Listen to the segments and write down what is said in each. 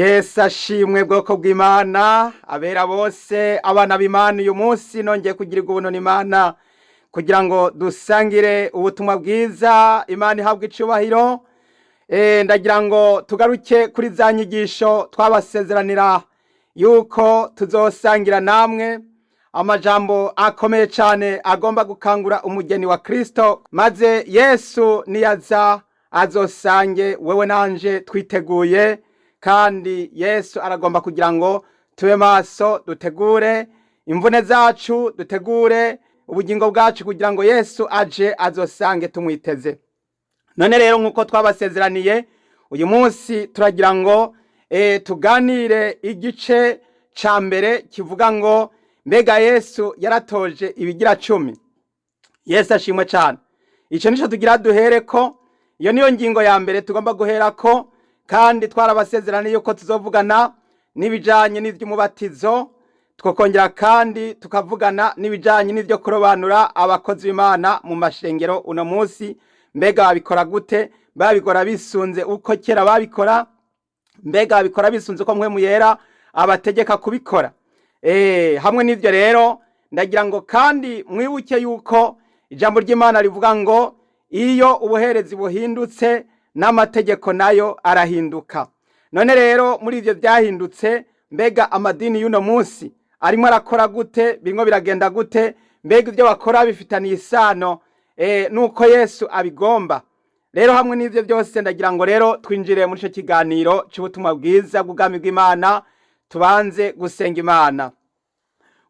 Yesu ashimwe bwoko bw'Imana, abera bose abana b'Imana. Uyu munsi nongeye kugirirwa ubuntu n'Imana kugira ngo dusangire ubutumwa bwiza. Imana ihabwe icubahiro. Ndagira ngo tugaruke kuri za nyigisho twabasezeranira yuko tuzosangira namwe amajambo akomeye cyane agomba gukangura umugeni wa Kristo, maze Yesu niyaza azosange wewe nanje twiteguye. Kandi Yesu aragomba kugira ngo tube maso, dutegure imvune zacu, dutegure ubugingo bwacu kugira ngo Yesu aje azosange tumwiteze. None rero nkuko twabasezeraniye, uyu munsi turagira ngo tuganire igice ca mbere kivuga ngo mbega Yesu yaratoje ibigira 10. Yesu ashimwe cyane. Ico nico tugira duhereko. Iyo niyo ngingo ya mbere tugomba guherako. Kandi twarabasezeraniye yuko tuzovugana n'ibijanye n'ivy'umubatizo, tukongera kandi tukavugana n'ibijanye n'ivyo kurobanura abakozi b'Imana mu mashengero. Uno munsi mbega babikora gute? Babikora bisunze uko kera babikora? Mbega babikora bisunze uko mpwemu yera abategeka kubikora? Hamwe n'ivyo rero ndagira ngo kandi mwibuke yuko ijambo ry'Imana rivuga ngo iyo ubuherezi buhindutse n'amategeko nayo arahinduka. None rero muri ivyo byahindutse, mbega amadini y'uno munsi arimo arakora gute? Birimo biragenda gute? Mbega ivyo bakora bifitaniye isano nuko Yesu abigomba? Rero hamwe n'ivyo byose ndagira ngo rero twinjire muri ico kiganiro c'ubutumwa bwiza bw'ubwami bw'Imana. Tubanze gusenga Imana.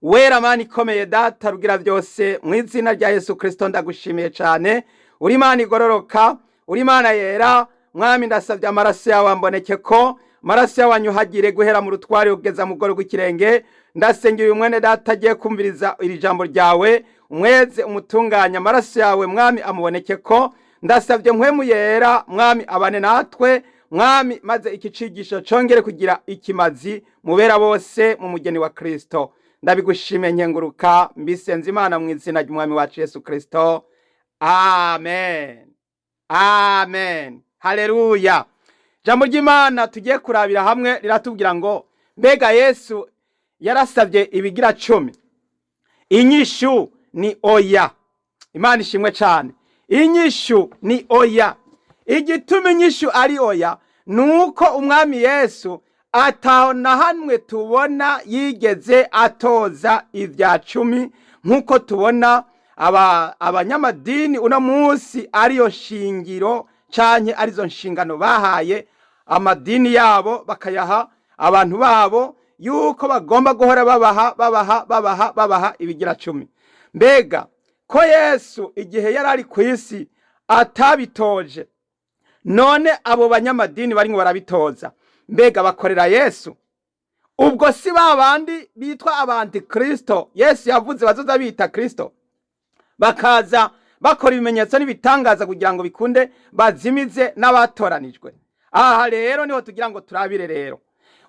Wera Mana ikomeye, Data rugira byose, mu izina rya Yesu Kristo ndagushimiye cyane. Uri Imana igororoka, uri Imana yera. Mwami, ndasavye amaraso yawe amboneke ko, amaraso yawe anyuhagire guhera mu rutwari kugeza mu goro rw'ikirenge. Ndasengera uyu mwene Data agiye kumviriza iri jambo ryawe, umweze umutunganya, amaraso yawe Mwami amuboneke ko. Ndasavye mpwemu yera Mwami abane natwe Mwami, maze iki cigisho congere kugira ikimazi mubera bose mu mugeni wa Kristo. Ndabigushimiye nkenguruka, mbisenze Imana mu izina ry'Umwami wacu Yesu Kristo. Amen. Amen. Haleluya. Jambo ry'Imana tugiye kurabira hamwe riratubwira ngo mbega Yesu yarasavye ibigira 10. Inyishu ni oya. Imana ishimwe cyane. Inyishu ni oya. Igituma inyishu ari oya nuko umwami Yesu ataho na hamwe tubona yigeze atoza ivya 10 nkuko tubona abanyamadini uno munsi ariyo shingiro canke arizo nshingano bahaye amadini yabo, bakayaha abantu babo yuko bagomba guhora babaha ibigira 10. Mbega ko Yesu igihe yarari ku isi atabitoje, none abo banyamadini barimo barabitoza, mbega bakorera Yesu? Ubwo si babandi bitwa abanti Kristo Yesu yavuze bazoza bita Kristo, bakaza bakora ibimenyetso n'ibitangaza kugira ngo bikunde bazimize n'abatoranijwe. Aha rero niho tugira ngo turabire rero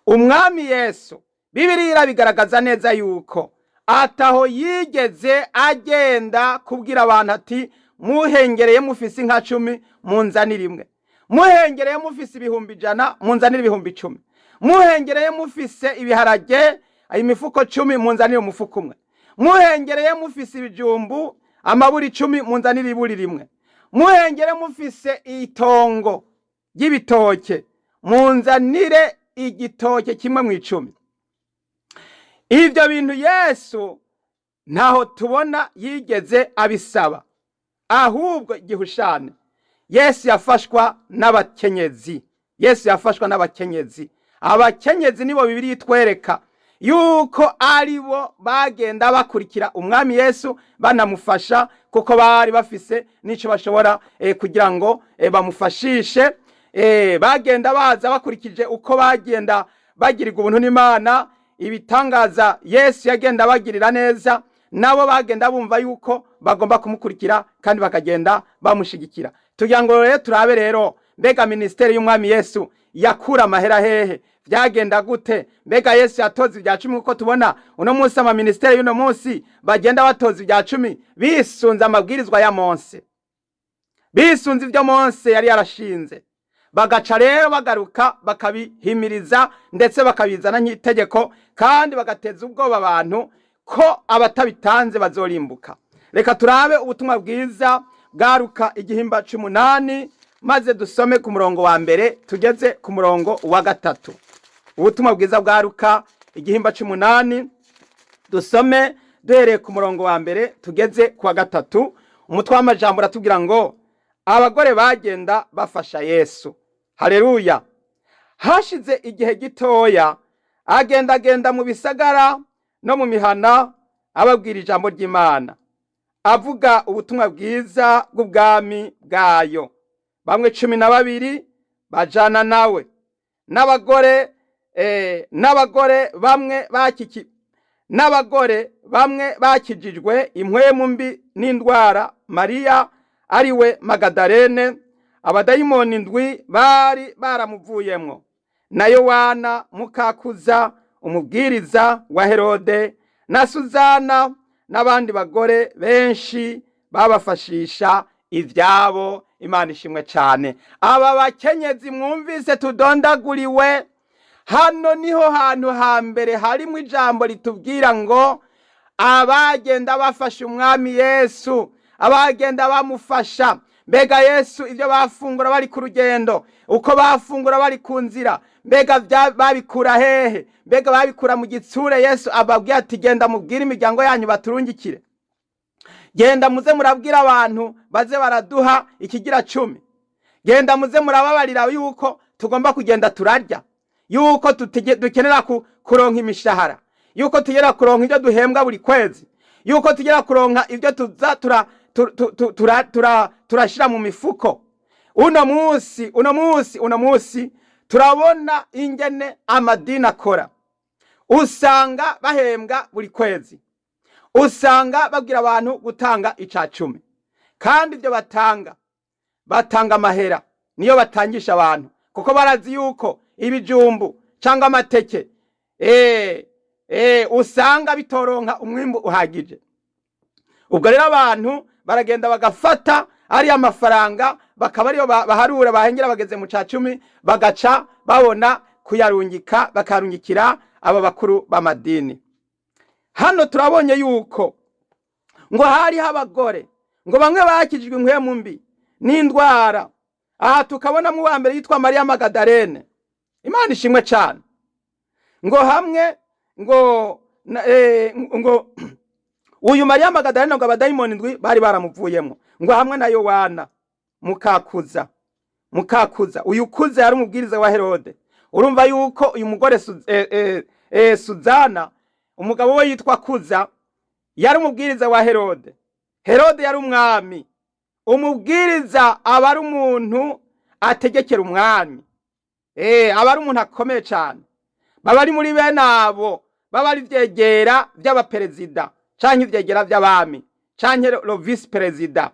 umwami Yesu. Bibiliya irabigaragaza neza yuko ataho yigeze agenda kubwira abantu ati muhengereye mufise inka 10 munzanire imwe, muhengereye mufise 100 munzanire 10,000, muhengereye mufise ibiharage imifuko 10 munzanire umufuko umwe, muhengereye mufise ibijumbu amaburi 10 munzanire iburi rimwe, muhengereye mufise itongo y'ibitoke munzanire igitoke kimwe mu 10. Ivyo bintu Yesu ntaho tubona yigeze abisaba, ahubwo igihushane Yesu yafashwa n'abakenyezi. Yesu yafashwa n'abakenyezi. Abakenyezi nibo Bibiliya itwereka yuko aribo bagenda bakurikira umwami Yesu banamufasha, kuko bari bafise nico bashobora kugira ngo bamufashishe. Bagenda baza bakurikije uko bagenda bagirirwa ubuntu n'Imana, ibitangaza Yesu yagenda bagirira neza, nabo bagenda bumva yuko bagomba kumukurikira kandi bakagenda bamushigikira. Tugira ngo rero turabe rero mbega ministeri y'umwami Yesu yakura amahera hehe? Vyagenda gute? Mbega Yesu yatoza ibya 10 uko tubona uno munsi ama ministeri y'uno munsi bagenda batoza ibya 10 bisunza amabwirizwa ya Mose, bisunze ivyo Mose yari yarashinze, bagaca rero bagaruka bakabihimiriza ndetse bakabizana nk'itegeko, kandi bagateza ubwoba abantu ko abatabitanze bazorimbuka. Reka turabe ubutumwa bwiza bwa Luka igihimba c'8 maze dusome ku murongo wa mbere tugeze ku murongo wa gatatu. Ubutumwa bwiza bwa Luka igihimba c'8 dusome duhereye ku murongo wa mbere tugeze ku wa gatatu. Umutwe w'amajambo uratubwira ngo abagore bagenda bafasha Yesu. Haleluya. Hashize igihe gitoya agenda mu bisagara no mu mihana ababwira ijambo ry'Imana, avuga ubutumwa bwiza bw'ubwami bwayo. Bamwe 12 bajana nawe, n'abagore bamwe bakijijwe impwemu mbi n'indwara, Mariya ariwe Magadalene, abadayimoni 7 bari baramuvuyemwo, na Yohana mukakuza umubwiriza wa Herode, na Suzana n'abandi bagore benshi babafashisha ivyabo. Imana ishimwe cyane. Aba bakenyezi mwumvise tudondaguriwe, hano niho hantu hambere harimo ijambo litubwira ngo abagenda bafasha umwami Yesu, abagenda bamufasha. Mbega Yesu ivyo bafungura bari ku rugendo, uko bafungura bari ku nzira, mbega babikura hehe? Mbega babikura mu gitsure. Yesu ababwiye ati genda mubwire imiryango yanyu baturungikire, genda muze murabwira abantu baze baraduha ikigira 10, genda muze murababarira yuko tugomba kugenda turarya, yuko dukenera kuronka imishahara, yuko tugera kuronka ibyo duhembwa buri kwezi, yuko tugera kuronka ibyo tuza turashira mu mifuko. Uno munsi turabona ingene amadini akora. Usanga bahembwa buri kwezi, usanga babwira abantu gutanga ica 10, kandi ibyo batanga amahera niyo batangisha abantu, kuko barazi yuko ibijumbu cyangwa amateke usanga bitoronka umwimbu uhagije. Ubwo rero abantu baragenda bagafata ari amafaranga, bakaba ariyo baharura bahengera bageze mu ca 10, bagaca babona kuyarungika, bakarungikira aba bakuru b'amadini. Hano turabonye yuko ngo hari abagore ngo bamwe bakijijwe impwemu mbi n'indwara. Aha tukabona mu wa mbere yitwa Mariya Magadalene. Imana ishimwe cyane. Ngo hamwe ngo uyu Mariya Magadalene ngo abadayimoni 7 bari baramuvuyemo, ngo hamwe na Yohana mukakuza. Uyu kuza yari umubwiriza wa Herode. Urumva yuko uyu mugore Suzana, umugabo we yitwa Kuza, yari umubwiriza wa Herode. Herode yari umwami. Umubwiriza aba ari umuntu ategekera umwami, aba ari umuntu akomeye cyane. Baba ari muri bene abo, baba ari vyegera vy'abaperezida canke ivyegera vy'abami canke lo vice perezida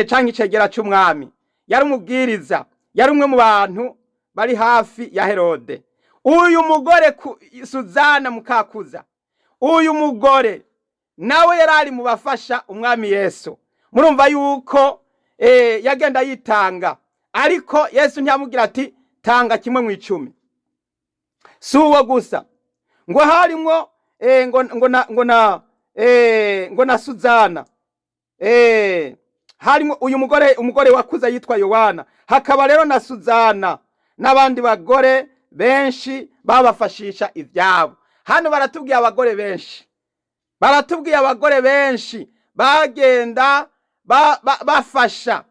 canke icegera c'umwami. Yari umubwiriza, yari umwe mu bantu bari hafi ya Herode. Uyu mugore Suzana mukakuza, uyu mugore nawe yarari mu bafasha umwami Yesu. Murumva yuko yagenda yitanga, ariko Yesu ntiyamubwira ati tanga kimwe mu 10. Suwo gusa, ngo harimwo ngo na Suzana, harimwo uyu umugore wakuza yitwa Yohana, hakaba rero na Suzana n'abandi bagore benshi babafashisha ivyabo. Hano baratubwiye abagore benshi bagenda bafasha,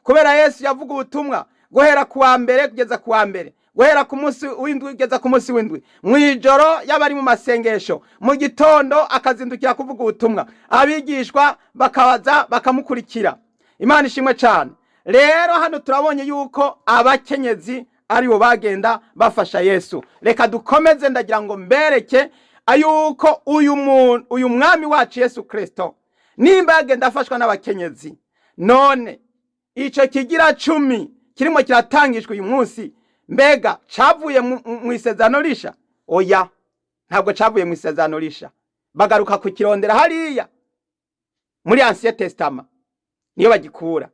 kubera Yesu yavuga ubutumwa guhera kuwa mbere kugeza kuwa mbere, guhera ku munsi w'indwi kugeza ku munsi w'indwi, mwijoro yabari mu masengesho, mu gitondo akazindukira kuvuga ubutumwa, abigishwa bakabaza bakamukurikira. Imana ishimwe cyane. Rero hano turabonye yuko abakenyezi aribo bagenda bafasha Yesu. Reka dukomeze, ndagira ngo mbereke ayuko uyu mwami wacu Yesu Kristo nimba yagenda afashwa n'abakenyezi, none ico kigira 10 kirimo kiratangishwa uyu munsi, mbega cavuye mu isezerano risha? Oya, ntabwo cavuye mu isezerano risha. Bagaruka kukirondera hariya muri Ancien Testament, niyo bagikura.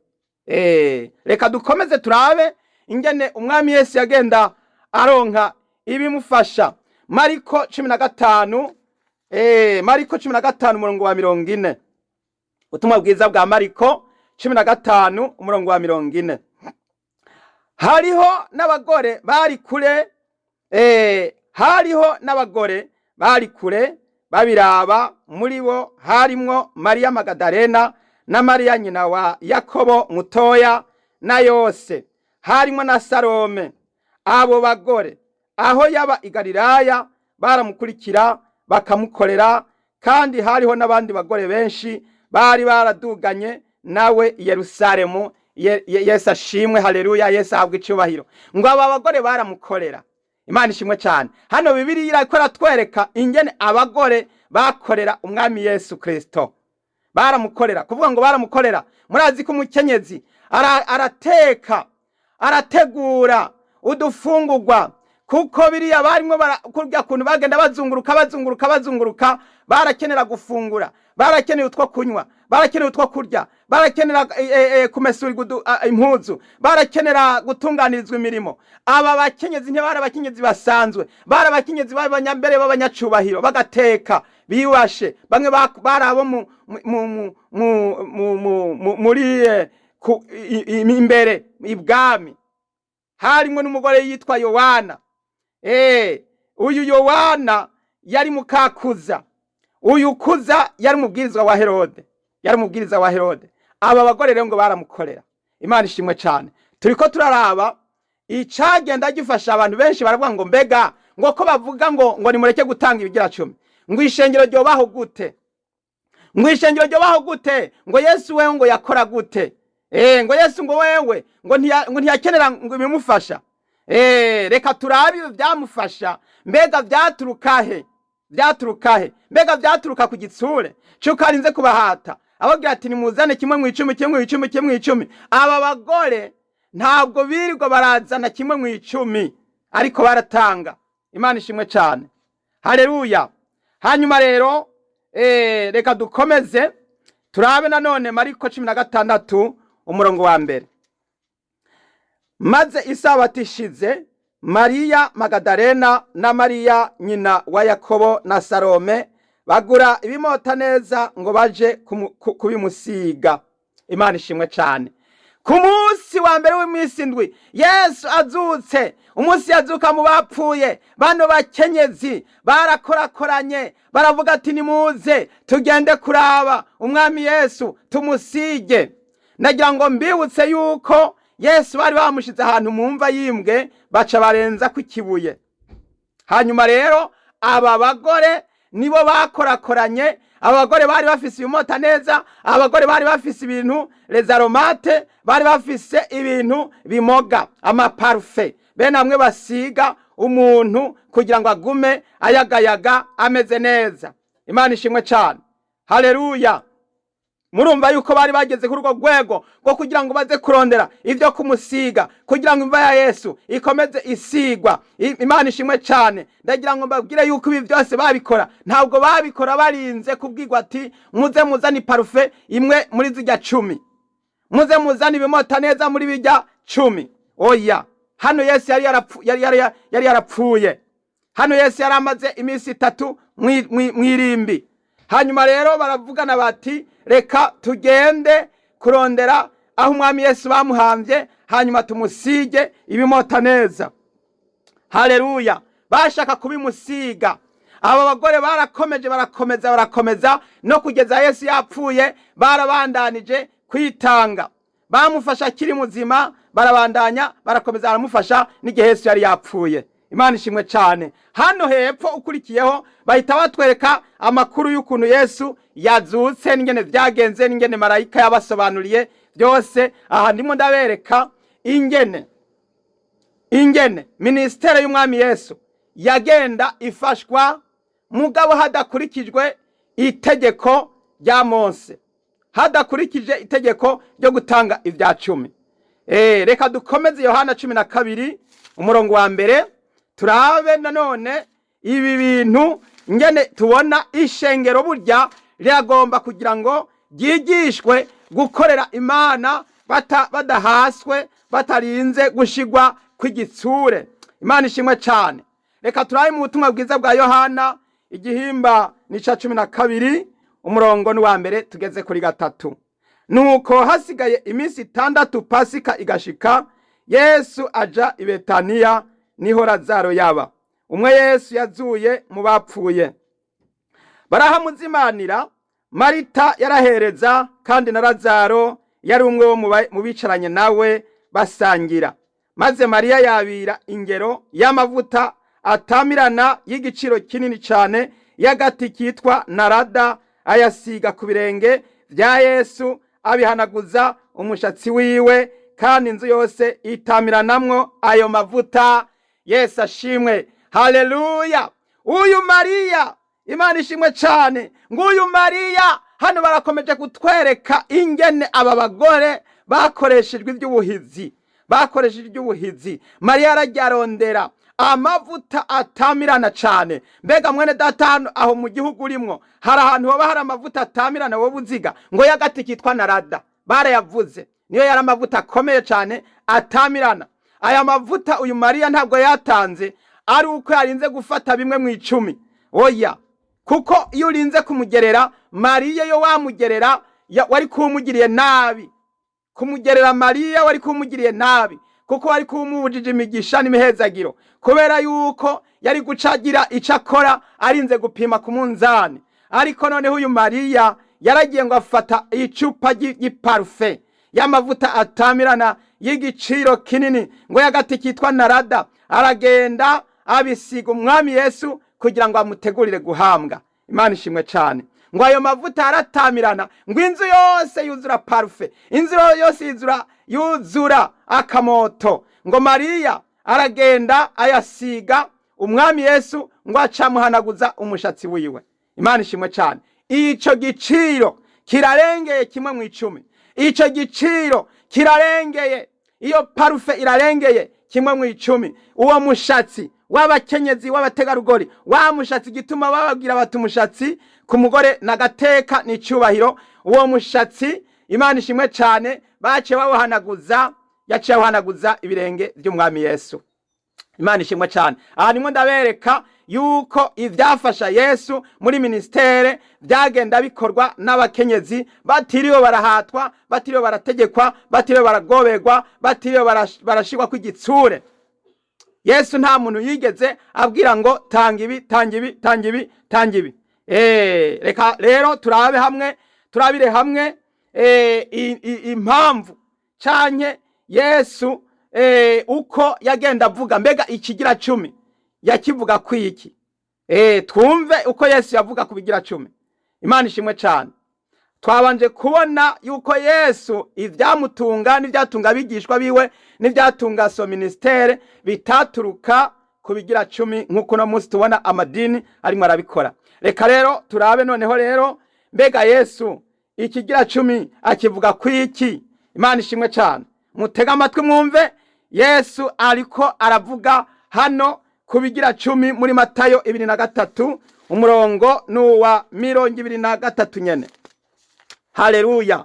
reka dukomeze turabe ingene umwami Yesu yagenda aronka ibimufasha. Mariko 15, Mariko 15 umurongo wa 40. Ubutumwa bwiza bwa Mariko 15 umurongo wa 40. Hariho n'abagore bari kure, hariho n'abagore bari kure babiraba, muri bo harimwo Mariya Magadalena na Mariya nyina wa Yakobo mutoya na Yose, harimwo na Salome. Abo bagore aho yaba i Galilaya baramukurikira bakamukorera, kandi hariho n'abandi bagore benshi bari baraduganye nawe i Yerusalemu. Yesu ashimwe, haleluya, Yesu ahabwa icubahiro. Ngo aba bagore baramukorera. Imana ishimwe cyane. Hano Bibiliya iriko iratwereka ingene abagore bakorera umwami Yesu Kristo. Baramukorera, kuvuga ngo baramukorera, murazi ko umukenyezi arateka, arategura udufungurwa, kuko biriya barimwo kurya kuntu bagenda bazunguruka, barakenera gufungura, barakenera utwo kunywa, barakenera utwo kurya, barakenera kumesurirwa impuzu, barakenera gutunganirizwa imirimo. Aba bakenyezi ntibari abakenyezi basanzwe, bari abakenyezi b'abanyambere b'abanyacubahiro, bagateka biwashe. Bamwe bari abo muri imbere ibwami. Harimwo n'umugore yitwa Yohana. Uyu Yohana yari mukakuza. Uyu Kuza yari umubwirizwa wa Herode, Aba bagore rero ngo baramukorera. Imana ishimwe cyane. Turiko turaraba icagenda gifasha abantu benshi, baravuga ngo mbega ngo ko bavuga ngo nimureke gutanga ibigira 10, ngo ishengero ryobaho gute, ngo Yesu wewe ngo yakora gute, ngo Yesu ngo wewe ngo ntiyakenera ngo bimufasha. Reka turabe byamufasha. Mbega byaturukahe? Mbega byaturuka ku gitsure cyuko arinze kubahata abagira ati nimuzane kimwe mu 10. Aba bagore ntabwo birirwa barazana kimwe mu 10, ariko baratanga. Imana ishimwe cyane, haleluya. Hanyuma rero reka dukomeze turabe nanone Mariko 16 umurongo wa 1. Maze isabato ishize, Mariya Magadalena na Mariya nyina wa Yakobo na Salome bagura ibimota neza ngo baje kubimusiga. Imana ishimwe cyane. Ku munsi wa mbere w'iminsi indwi Yesu azutse, umunsi yazuka mu bapfuye, bano bakenyezi barakorakoranye, baravuga ati nimuze tugende kuraba umwami Yesu tumusige. Nagira ngo mbibutse yuko Yesu bari bamushize ahantu mu mva yimbwe, baca barenza ku kibuye. Hanyuma rero aba bagore nibo bakorakoranye. Abagore bari bafise ibimota neza, abagore bari bafise ibintu les aromates, bari bafise ibintu bimoga, amaparufe, bene amwe basiga umuntu kugira ngo agume ayagayaga ameze neza. Imana ishimwe cyane, haleluya. Murumva yuko bari bageze kuri urwo rwego rwo kugira ngo baze kurondera ivyo kumusiga, kugira ngo imva ya Yesu ikomeze isigwa. Imana ishimwe cyane. Ndagira ngo mbabwire yuko ibi byose babikora, ntabwo babikora barinze kubwirwa ati muze muzani parufe imwe muri zijya 10, muze muzani ibimota neza muri bijya 10. Oya, hano Yesu yari yarapfuye. Hano Yesu yaramaze iminsi 3 mwirimbi. Hanyuma rero baravugana bati reka tugende kurondera aho umwami Yesu bamuhambye, hanyuma tumusige ibimota neza. Haleluya. Bashaka kubimusiga. Aba bagore barakomeza no kugeza Yesu yapfuye, barabandanije kwitanga. Bamufasha kiri muzima, barabandanya barakomeza baramufasha n'igihe Yesu yari yapfuye. Imana ishimwe cyane. Hano hepfo ukurikiyeho bahita batwereka amakuru y'ukuntu Yesu yazutse, n'ingene byagenze, n'ingene marayika yabasobanuriye byose. Aha ndimo ndabereka ingene ministere y'umwami Yesu yagenda ifashwa, mugabo hadakurikijwe itegeko rya Mose, hadakurikije itegeko ryo gutanga ibya 10. Reka dukomeze Yohana 12 umurongo wa 1. Turabe nanone ibi bintu ngene tubona ishengero burya riragomba kugira ngo ryigishwe gukorera Imana badahaswe batarinze gushigwa kw'igitsure. Imana ishimwe cyane. Reka turabe mu butumwa bwiza bwa Yohana igihimba ni 12 umurongo ni wa mbere tugeze kuri 3. Nuko hasigaye iminsi 6 Pasika igashika, Yesu aja i Betaniya niho Lazaro yaba. Umwe Yesu yazuye mu bapfuye. Barahamuzimanira, Marita yarahereza kandi na Lazaro yari umwe wo mu bicaranye nawe basangira. Maze Mariya yabira ingero y'amavuta atamirana y'igiciro kinini cyane y'agati kitwa narada, ayasiga ku birenge bya Yesu, abihanaguza umushatsi wiwe, kandi inzu yose itamiranamwo ayo mavuta. Yesu ashimwe. Haleluya. Uyu Mariya, Imana ishimwe cyane. Nguyu Mariya hano barakomeje kutwereka ingene aba bagore bakoreshejwe iby'ubuhizi. Mariya arajyarondera amavuta atamirana cyane. Mbega mwene data, aho mu gihugu urimo hari ahantu hoba hari amavuta atamirana wowe uziga ngo y'agati kitwa narada, barayavuze niyo yari amavuta akomeye cyane atamirana. Aya mavuta uyu Mariya ntabwo yatanze ari uko yarinze gufata bimwe mu 10. Oya, kuko iyo urinze kumugerera Mariya, yo wamugerera wari kumugiriye nabi. Kumugerera Mariya wari kumugiriye nabi, kuko wari kumubujije imigisha n'imihezagiro, kubera yuko yari gucagira icakora arinze gupima ku munzani. Ariko noneho uyu Mariya yaragiye ngo afata icupa ry'iparufe y'amavuta atamirana y'igiciro kinini ngo y'agati kitwa narada, aragenda abisiga umwami Yesu kugira ngo amutegurire guhambwa. Imana ishimwe cyane. Ngo ayo mavuta aratamirana, ngo inzu yose yuzura parufe, inzu yose yuzura akamoto. Ngo Mariya aragenda ayasiga umwami Yesu, ngo acamuhanaguza umushatsi wiwe. Imana ishimwe cyane. Ico giciro kirarengeye kimwe mu 10. Ico giciro kirarengeye, iyo parufe irarengeye kimwe mu 10. Uwo mushatsi w'abakenyezi w'abategarugori, wa mushatsi gituma bababwira bati umushatsi ku mugore nagateka ni cyubahiro. Uwo mushatsi Imana ishimwe cyane bace bawuhanaguza, yaciye awuhanaguza ibirenge by'umwami Yesu. Imana ishimwe cyane. Aha nimwe ndabereka yuko ivyafasha Yesu muri ministere byagenda bikorwa n'abakenyezi, batiriwe barahatwa, batiriwe barategekwa, batiriwe baragoberwa, batiriwe barashirwa kw'igitsure. Yesu nta muntu yigeze abwira ngo tanga ibi, tanga ibi, tanga ibi, tanga ibi. Reka rero turabire hamwe impamvu canke Yesu uko yagenda avuga. Mbega ikigira 10 yakivuga kwiki? Twumve uko Yesu yavuga ku bigira 10. Imana ishimwe cyane. Twabanje kubona yuko Yesu ivyamutunga n'ivyatunga abigishwa biwe n'ivyatunga so ministere bitaturuka ku bigira 10 nkuko no munsi tubona amadini arimo arabikora. Reka rero turabe noneho rero, mbega Yesu ikigira 10 akivuga kwiki? Imana ishimwe cyane. Mutega amatwi mwumve Yesu ariko aravuga hano ku bigira 10 muri Matayo 23 umurongo nuwa 23 nyene. Haleluya.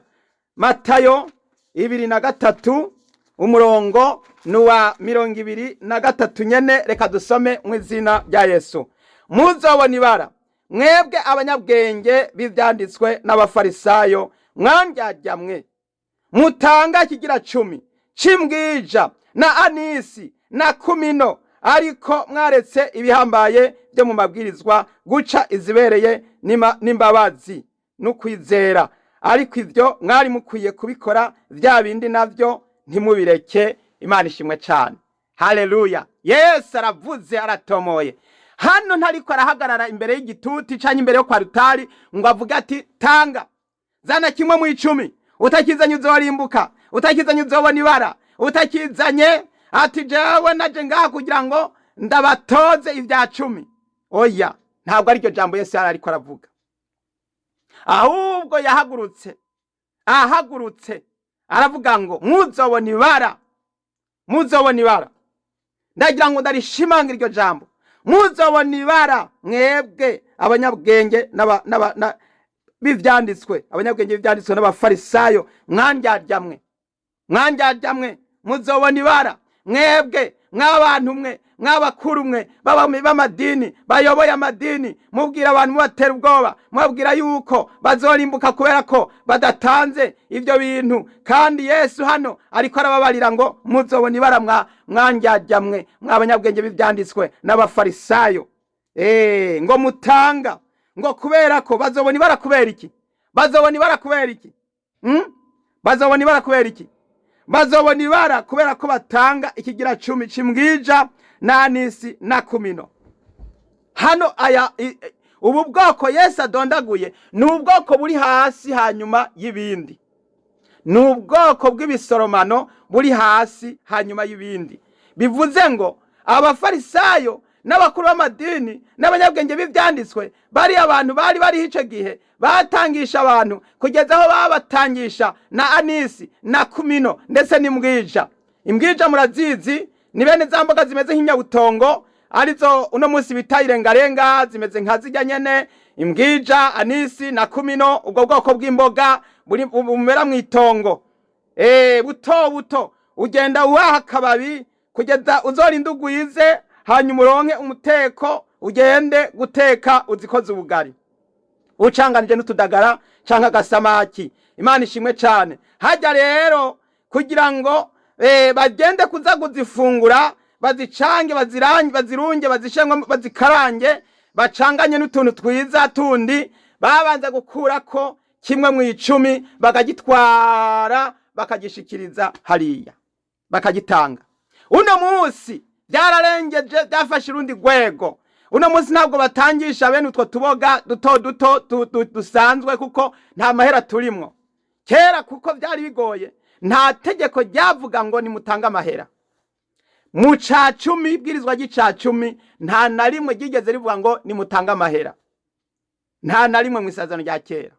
Matayo 23 umurongo nuwa 23 nyene. Reka dusome mu izina rya Yesu. Muzobona ibara mwebwe abanyabwenge b'ivyanditswe n'abafarisayo, mwandyarya mwe, mutanga ikigira 10 cimbwija na anisi na kumino, ariko mwaretse ibihambaye byo mu mabwirizwa, guca izibereye n'imbabazi n'ukwizera. Ariko ivyo mwari mukwiye kubikora, vya bindi navyo ntimubireke. Imana ishimwe cyane. Haleluya. Yesu aravuze, aratomoye. Hano ntariko arahagarara imbere y'igituti canke imbere yo kwa rutari ngo avuga ati tanga, zana kimwe mu 10, utakizanye uzorimbuka, utakizanye uzobona ibara, utakizanye ati jewe naje ngaha kugira ngo ndabatoze ivya 10. Oya, ntabwo ari ryo jambo Yesu ariko aravuga. Ahubwo ahagurutse aravuga ngo muzobona ibara, muzobona ibara. Ndagira ngo ndarishimangira iryo jambo, muzobona ibara mwebwe abanyabwenge b'ivyanditswe, abanyabwenge b'ivyanditswe n'abafarisayo, mwandyarya mwe. mwandyarya mwe muzobona ibara, mwebwe mw'abantu mwe mw'abakuru mwe b'amadini bayoboye amadini, mubwira abantu mubatera ubwoba, mubabwira yuko bazorimbuka kubera ko badatanze ibyo bintu. Kandi Yesu hano ariko arababarira ngo muzobona ibara mwandyarya mwe mw'abanyabwenge b'ivyanditswe n'abafarisayo. Ngo mutanga, ngo kubera ko bazobona ibara kubera iki? Bazobona ibara kubera iki? Bazobona ibara kubera iki? Bazobona ibara kubera ko batanga ikigira 10 c'imbwija n'anisi na kumino. Hano ubu bwoko Yesu adondaguye ni ubwoko buri hasi hanyuma y'ibindi, ni ubwoko bw'ibisoromano buri hasi hanyuma y'ibindi. Bivuze ngo abafarisayo n'abakuru b'amadini n'abanyabwenge b'ivyanditswe bari abantu bari ico gihe batangisha abantu kugeza aho babatangisha na anisi na kumino ndetse n'imbwija. Imbwija murazizi ni bene za mboga zimeze nk'inyabutongo, arizo uno munsi bita irengarenga, zimeze nka zirya nyene. Imbwija, anisi na kumino, ubwo bwoko bw'imboga bumera mw'itongo buto buto, ugenda uhaha akababi kugeza uzorinda ugwize, hanyuma uronke umuteko ugende guteka uzikoze ubugari ucanganije n'utudagara canka gasamaki. Imana ishimwe cyane. Hajya rero kugira ngo bagende kuza kuzifungura, bazicange, bazirunge, bazishemwe, bazikarange, bacanganye n'utuntu twiza tundi, babanza gukurako 1 mu 10 bakagitwara bakagishikiriza hariya bakagitanga. Uno munsi byararengeje, byafashe urundi rwego. Uno munsi ntabwo batangisha bene utwo tuboga duto duto dusanzwe kuko nta mahera turimwo. Kera kuko byari bigoye, nta tegeko ryavuga ngo nimutanga amahera. Mu ca 10 ibwirizwa ry'ica 10 nta na rimwe ryigeze rivuga ngo nimutanga amahera, nta na rimwe mu isezerano rya kera,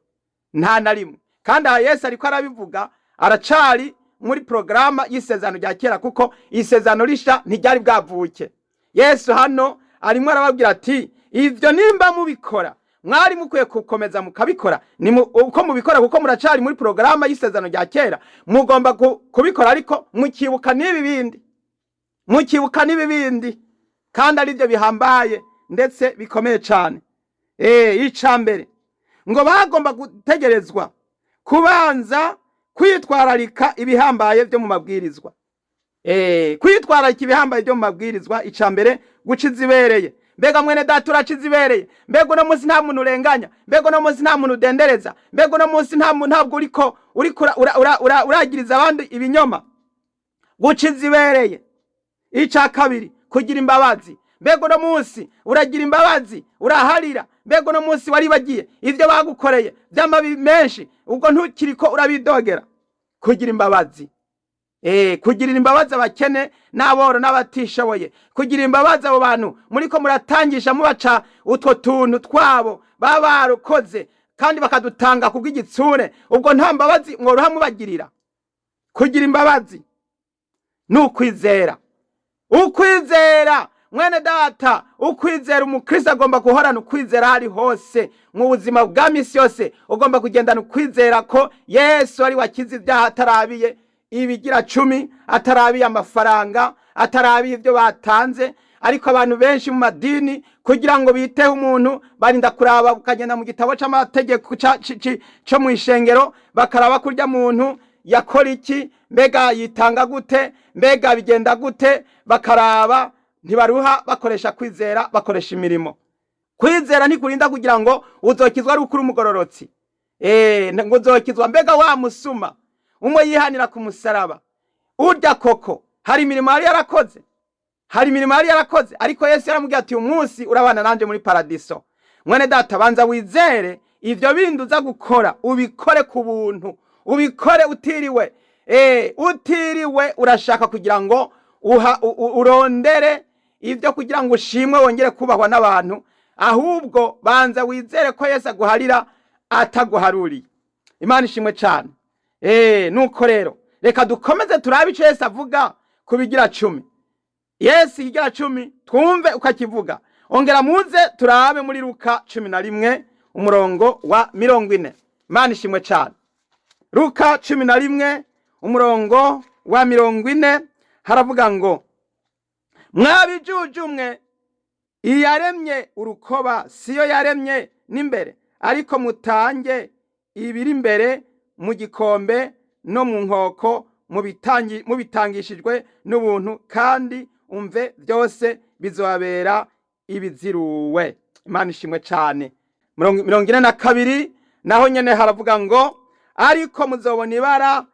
nta na rimwe. Kandi aha Yesu ariko arabivuga aracari muri programa y'isezerano rya kera, kuko isezerano risha ntiryari bwavuke. Yesu hano arimo arababwira ati ivyo nimba mubikora mwari mukwiye kukomeza mukabikora, uko mubikora kuko muracari muri programa y'isezerano rya kera, mugomba kubikora, ariko mukibuka n'ibibindi, mukibuka n'ibibindi, kandi ari byo bihambaye ndetse bikomeye cyane. Icambere ngo bagomba gutegerezwa kubanza kwitwararika ibihambaye byo mu mabwirizwa. Kwitwararika ibihambaye byo mu mabwirizwa. Icambere guciza ibereye. Mbega mwene data uraciza ibereye? Mbega uno munsi nta muntu urenganya? Mbega uno munsi nta muntu udendereza? Mbega uno munsi ntabwo uriko uragiriza abandi ibinyoma? Guciza ibereye. Ica kabiri kugira imbabazi. Mbega uno munsi uragira imbabazi, uraharira? Mbega uno munsi waribagiye ivyo bagukoreye by'amabi menshi, ubwo ntukiriko urabidogera? Kugira imbabazi. Kugirira imbabazi abakene n'aboro n'abatishoboye, kugira imbabazi abo bantu muriko muratangisha mubaca utwo tuntu twabo baba barukoze kandi bakadutanga kubw'igitsure, ubwo nta mbabazi mworoha mubagirira? Kugira imbabazi n'ukwizera. Ukwizera mwene data, ukwizera umukristo agomba guhorana ukwizera hari hose mu buzima bwa misi yose. Ugomba kugendana ukwizera ko Yesu ari wakiza ibyaha, atarabiye ibigira 10, atarabiye amafaranga, atarabiye ibyo batanze. Ariko abantu benshi mu madini kugira ngo biteho umuntu barinda kuraba, ukagenda mu gitabo c'amategeko cyo mu ishengero bakaraba kurya muntu yakora iki, mbega yitanga gute, mbega bigenda gute, bakaraba. Ntibaruha bakoresha kwizera, bakoresha imirimo. Kwizera ni kurinda kugira ngo uzokizwa ari ukuri umugororotsi. Ngo uzokizwa. Mbega wa musuma umwe yihanira ku musaraba, urya koko hari imirimo yari yarakoze, hari imirimo yari yarakoze, ariko Yesu yaramubwiye ati umunsi urabana nanje muri paradiso. Mwene data, banza wizere ivyo bindi uza gukora ubikore ku buntu, ubikore utiriwe urashaka kugira ngo urondere ivyo kugira ngo ushimwe wongere kubahwa n'abantu. Ahubwo banza wizere ko Yesu aguharira ataguharuriye. Imana ishimwe cyane. Nuko rero reka dukomeze turabe ico Yesu avuga kubigira 10. Yesu ikigira 10 twumve ukakivuga. Ongera muze turabe muri Luka 11 umurongo wa 40. Imana ishimwe cyane. Luka 11 umurongo wa 40 haravuga ngo mwabijujumwe iyaremye urukoba siyo yaremye n'imbere, ariko mutange ibiri imbere mu gikombe no mu nkoko mubitangishijwe n'ubuntu, kandi umve byose bizobabera ibiziruwe. Imana ishimwe cyane. 42 naho nyene haravuga ngo ariko muzobona ibara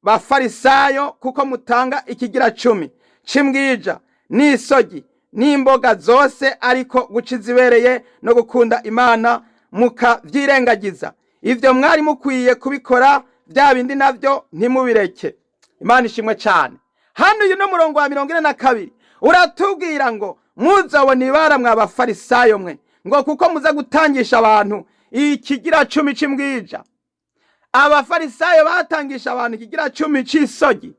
bafarisayo, kuko mutanga ikigira 10 c'imbwija n'isogi n'imboga zose, ariko guciza ibereye no gukunda Imana mukavyirengagiza. Ivyo mwari mukwiye kubikora, bya bindi navyo ntimubireke. Imana ishimwe cyane. Hano uyu no murongo wa 42 uratubwira ngo muzobona ibara mw'abafarisayo mwe, ngo kuko muza gutangisha abantu ikigira 10 c'imbwija. Abafarisayo batangisha abantu ikigira 10 c'isogi,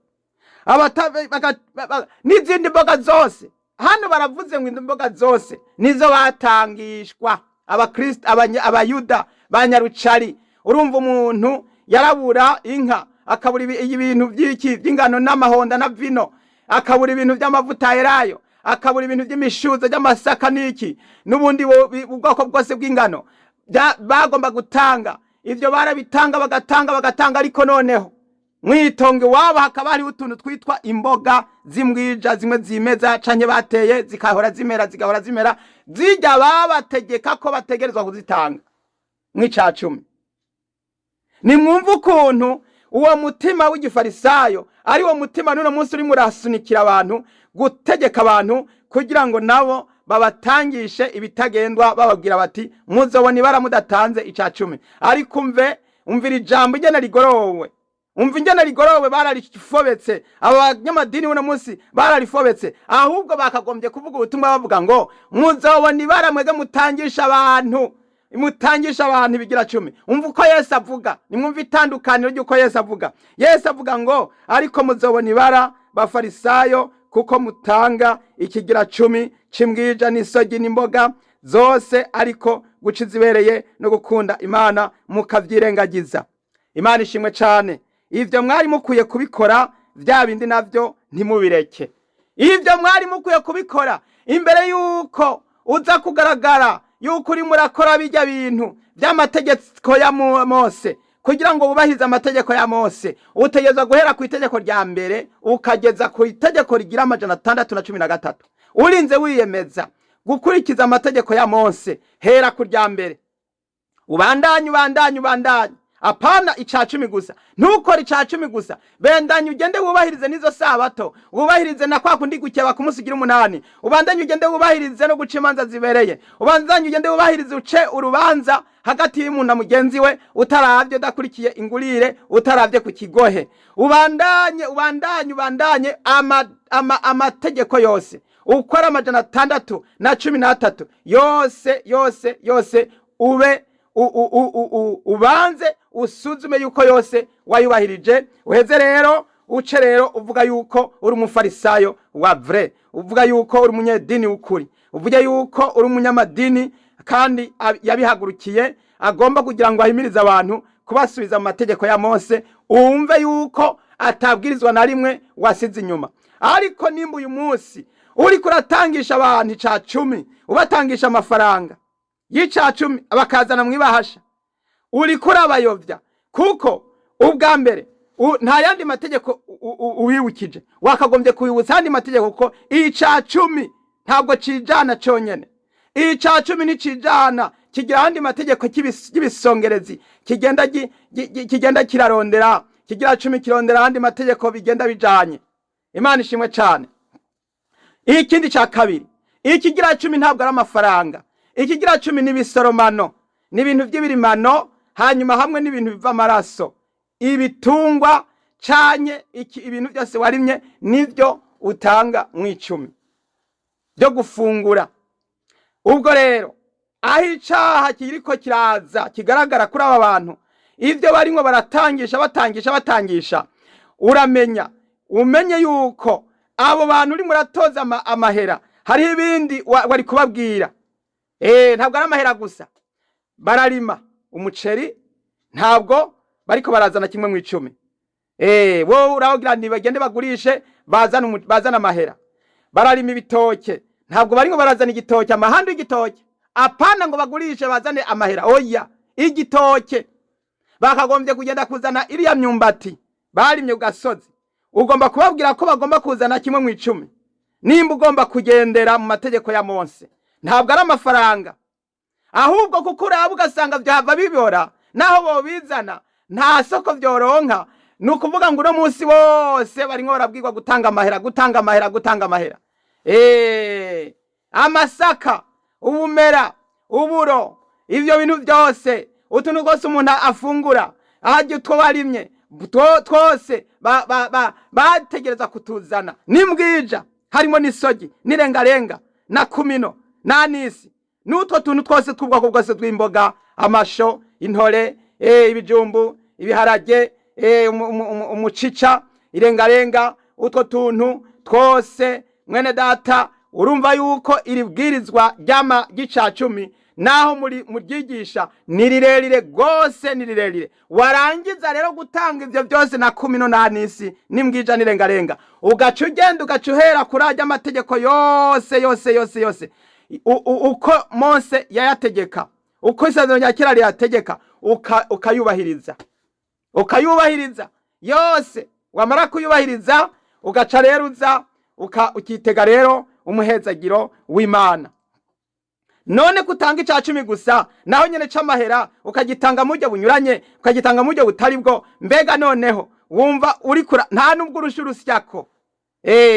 n'izindi mboga zose. Hano baravuze ngo imboga zose nizo batangishwa abakristo, abayuda banyarucari. Urumva umuntu yarabura inka, akabura ibintu by'ingano n'amahonda na vino, akabura ibintu by'amavuta yerayo, akabura ibintu by'imishuzo by'amasaka n'iki n'ubundi ubwoko bwose bw'ingano bagomba gutanga. Ivyo barabitanga bagatanga, ariko noneho mwitonge wabo hakaba hari utuntu twitwa imboga z'imbwija, zimwe zimeza canke bateye zikahora zimera zijya babategeka ko bategerezwa kuzitanga mw'ica 10. Nimwumva ukuntu uwo mutima w'igifarisayo ari wo mutima n'uno munsi uri murasunikira abantu, gutegeka abantu kugira ngo nabo babatangishe ibitagendwa, bababwira bati muzobona ibara mudatanze ica 10. Ariko umvira ijambo ingene rigorowe, umva ingene rigorowe bararifobetse. Abanyamadini uno munsi bararifobetse, ahubwo bakagombye kuvuga ubutumwa bavuga ngo muzobona ibara mwege mutangisha abantu ibigira 10. Umva uko Yesu avuga, nimwumva itandukaniro ry'uko Yesu avuga. Yesu avuga ngo ariko muzobona ibara bafarisayo, kuko mutanga ikigira 10 c'imbwija n'isogi n'imboga zose, ariko guciza ibereye no gukunda Imana mukavyirengagiza. Imana ishimwe cyane. Ivyo mwari mukwiye kubikora, bya bindi navyo ntimubireke. Ivyo mwari mukwiye kubikora imbere yuko uza kugaragara yuko uri murakora bijya bintu by'amategeko ya Mose. Kugira ngo wubahirize amategeko ya Mose, utegeza guhera ku itegeko rya mbere ukageza ku itegeko rigira 613. Urinze wiyemeza gukurikiza amategeko ya Mose, hera ku rya mbere ubandanye apana ica 10 gusa. Ntukore ica 10 gusa, bendanye ugende wubahirize nizo sabato, wubahirize na kwa kundi gukeba ku munsi 8. Ubandanye ugende wubahirize no guca imanza zibereye, ubandanye ugende wubahirize uce urubanza hagati y'umuntu na mugenzi we, utaravye udakurikiye ingurire, utaravye ku kigohe. Ubandanye amategeko yose, ukora 613 yose ube ubanze usuzume yuko yose wayubahirije. Uheze rero uce rero uvuga yuko uri umufarisayo wa vrai, uvuga yuko uri umunyedini ukuri, uvuga yuko uri umunyamadini kandi yabihagurukiye, agomba kugira ngo ahimirize abantu kubasubiza mu mategeko ya Mose. Umve yuko atabwirizwa na rimwe wasize inyuma. Ariko nimba uyu munsi uri kuratangisha abantu ica 10, ubatangisha amafaranga y'ica 10 abakazana mwibahasha, uri kurabayovya, kuko ubwa mbere nta yandi mategeko uwibukije, wakagombye kuyibutsa andi mategeko, ko ica 10 ntabwo cijana cyonyene. Ica 10 ni cijana, kigira andi mategeko kibisongerezi, kigenda kirarondera, kigira 10 kirondera andi mategeko bigenda bijanye. Imana ishimwe cyane. Ikindi ca kabiri, ikigira 10 ntabwo ari amafaranga. Ikigira 10 ni bisoromano, ni ibintu by'ibirimano, hanyuma hamwe n'ibintu biva amaraso, ibitungwa canye ibintu byose warimye nivyo utanga mu 10 byo gufungura. Ubwo rero aho icaha kiriko kiraza kigaragara kuri aba bantu, ivyo barimwo batangisha, umenye yuko abo bantu uri muratoza amahera, hari ibindi wari kubabwira. Ntabwo ari amahera gusa, bararima umuceri, ntabwo bariko barazana kimwe mu 10. wowe uravugira nti bagende bagurishe bazana amahera. Bararima ibitoke, ntabwo bari ngo barazana igitoke, amahandi y'igitoke, apana ngo bagurishe bazane amahera. Oya, igitoke bakagombye kugenda kuzana iriya myumbati barimye ku gasozi, ugomba kubabwira ko bagomba kuzana 1/10. Nimba ugomba kugendera mu mategeko ya Mose, ntabwo ari amafaranga, ahubwo kuko uraba ugasanga byava bibora, naho bobizana nta soko byoronka. Nukuvuga ngo uno munsi wose barimo barabwirwa gutanga amahera. Amasaka, ubumera, uburo, ivyo bintu byose, utuntu twose umuntu afungura, ahajye utwo barimye twose bategereza kutuzana. Nimbwija harimo n'isogi, nirengarenga, na kumino, nanisi, n'utwo tuntu twose tw'ubwoko bwose tw'imboga, amasho, intore, ibijumbu, ibiharage, umucica, irengarenga, utwo tuntu twose. Mwene data, urumva yuko iri bwirizwa ryama gicacumi naho muryigisha ni rirerire gose, ni rirerire. Warangiza rero gutanga ivyo byose na kumino nanisi nimbwija nirengarenga, ugaca ugenda ugacuhera kurajya amategeko yose uko Mose yayategeka, uko isezerano rya kera yategeka, ukayubahiriza yose. Wamara kuyubahiriza ugaca rero uza ukitega rero umuhezagiro w'Imana. None kutanga icacumi gusa naho nyene c'amahera ukagitanga mujye bunyuranye, ukagitanga mujye butari bwo, mbega noneho wumva uri kura nta nubwo urusyako.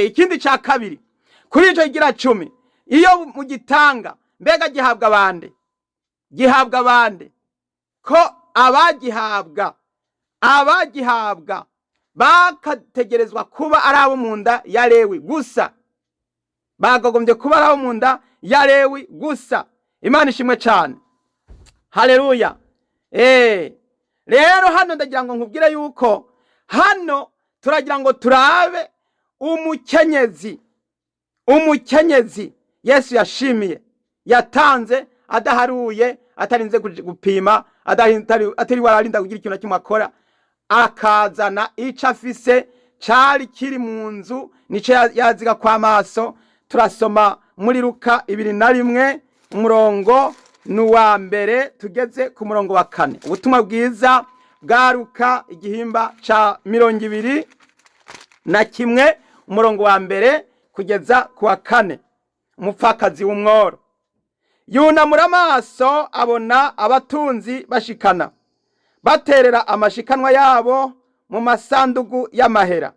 Ikindi ca kabiri kuri ico igira 10, iyo mugitanga mbega gihabwa bande ko abagihabwa bakategerezwa kuba ari abo mu nda ya Lewi gusa, bagagombye kuba ari abo mu nda ya Lewi gusa. Imana ishimwe cyane, haleluya. Rero hano ndagira ngo nkubwire yuko hano turagira ngo turabe umukenyezi Yesu yashimiye, yatanze adaharuye, atarinze gupima, atari wararinda kugira ikintu kimwe akora, akazana ico afise cari kiri mu nzu, nico yaziga kwa maso. Turasoma muri Luka 21 umurongo n'uwa mbere tugeze ku murongo wa 4. Ubutumwa bwiza bwa Luka igihimba ca 21 umurongo wa mbere kugeza ku wa 4. Umupfakazi w'umworo yunamura amaso abona abatunzi bashikana, baterera amashikanwa yabo mu masandugu y'amahera.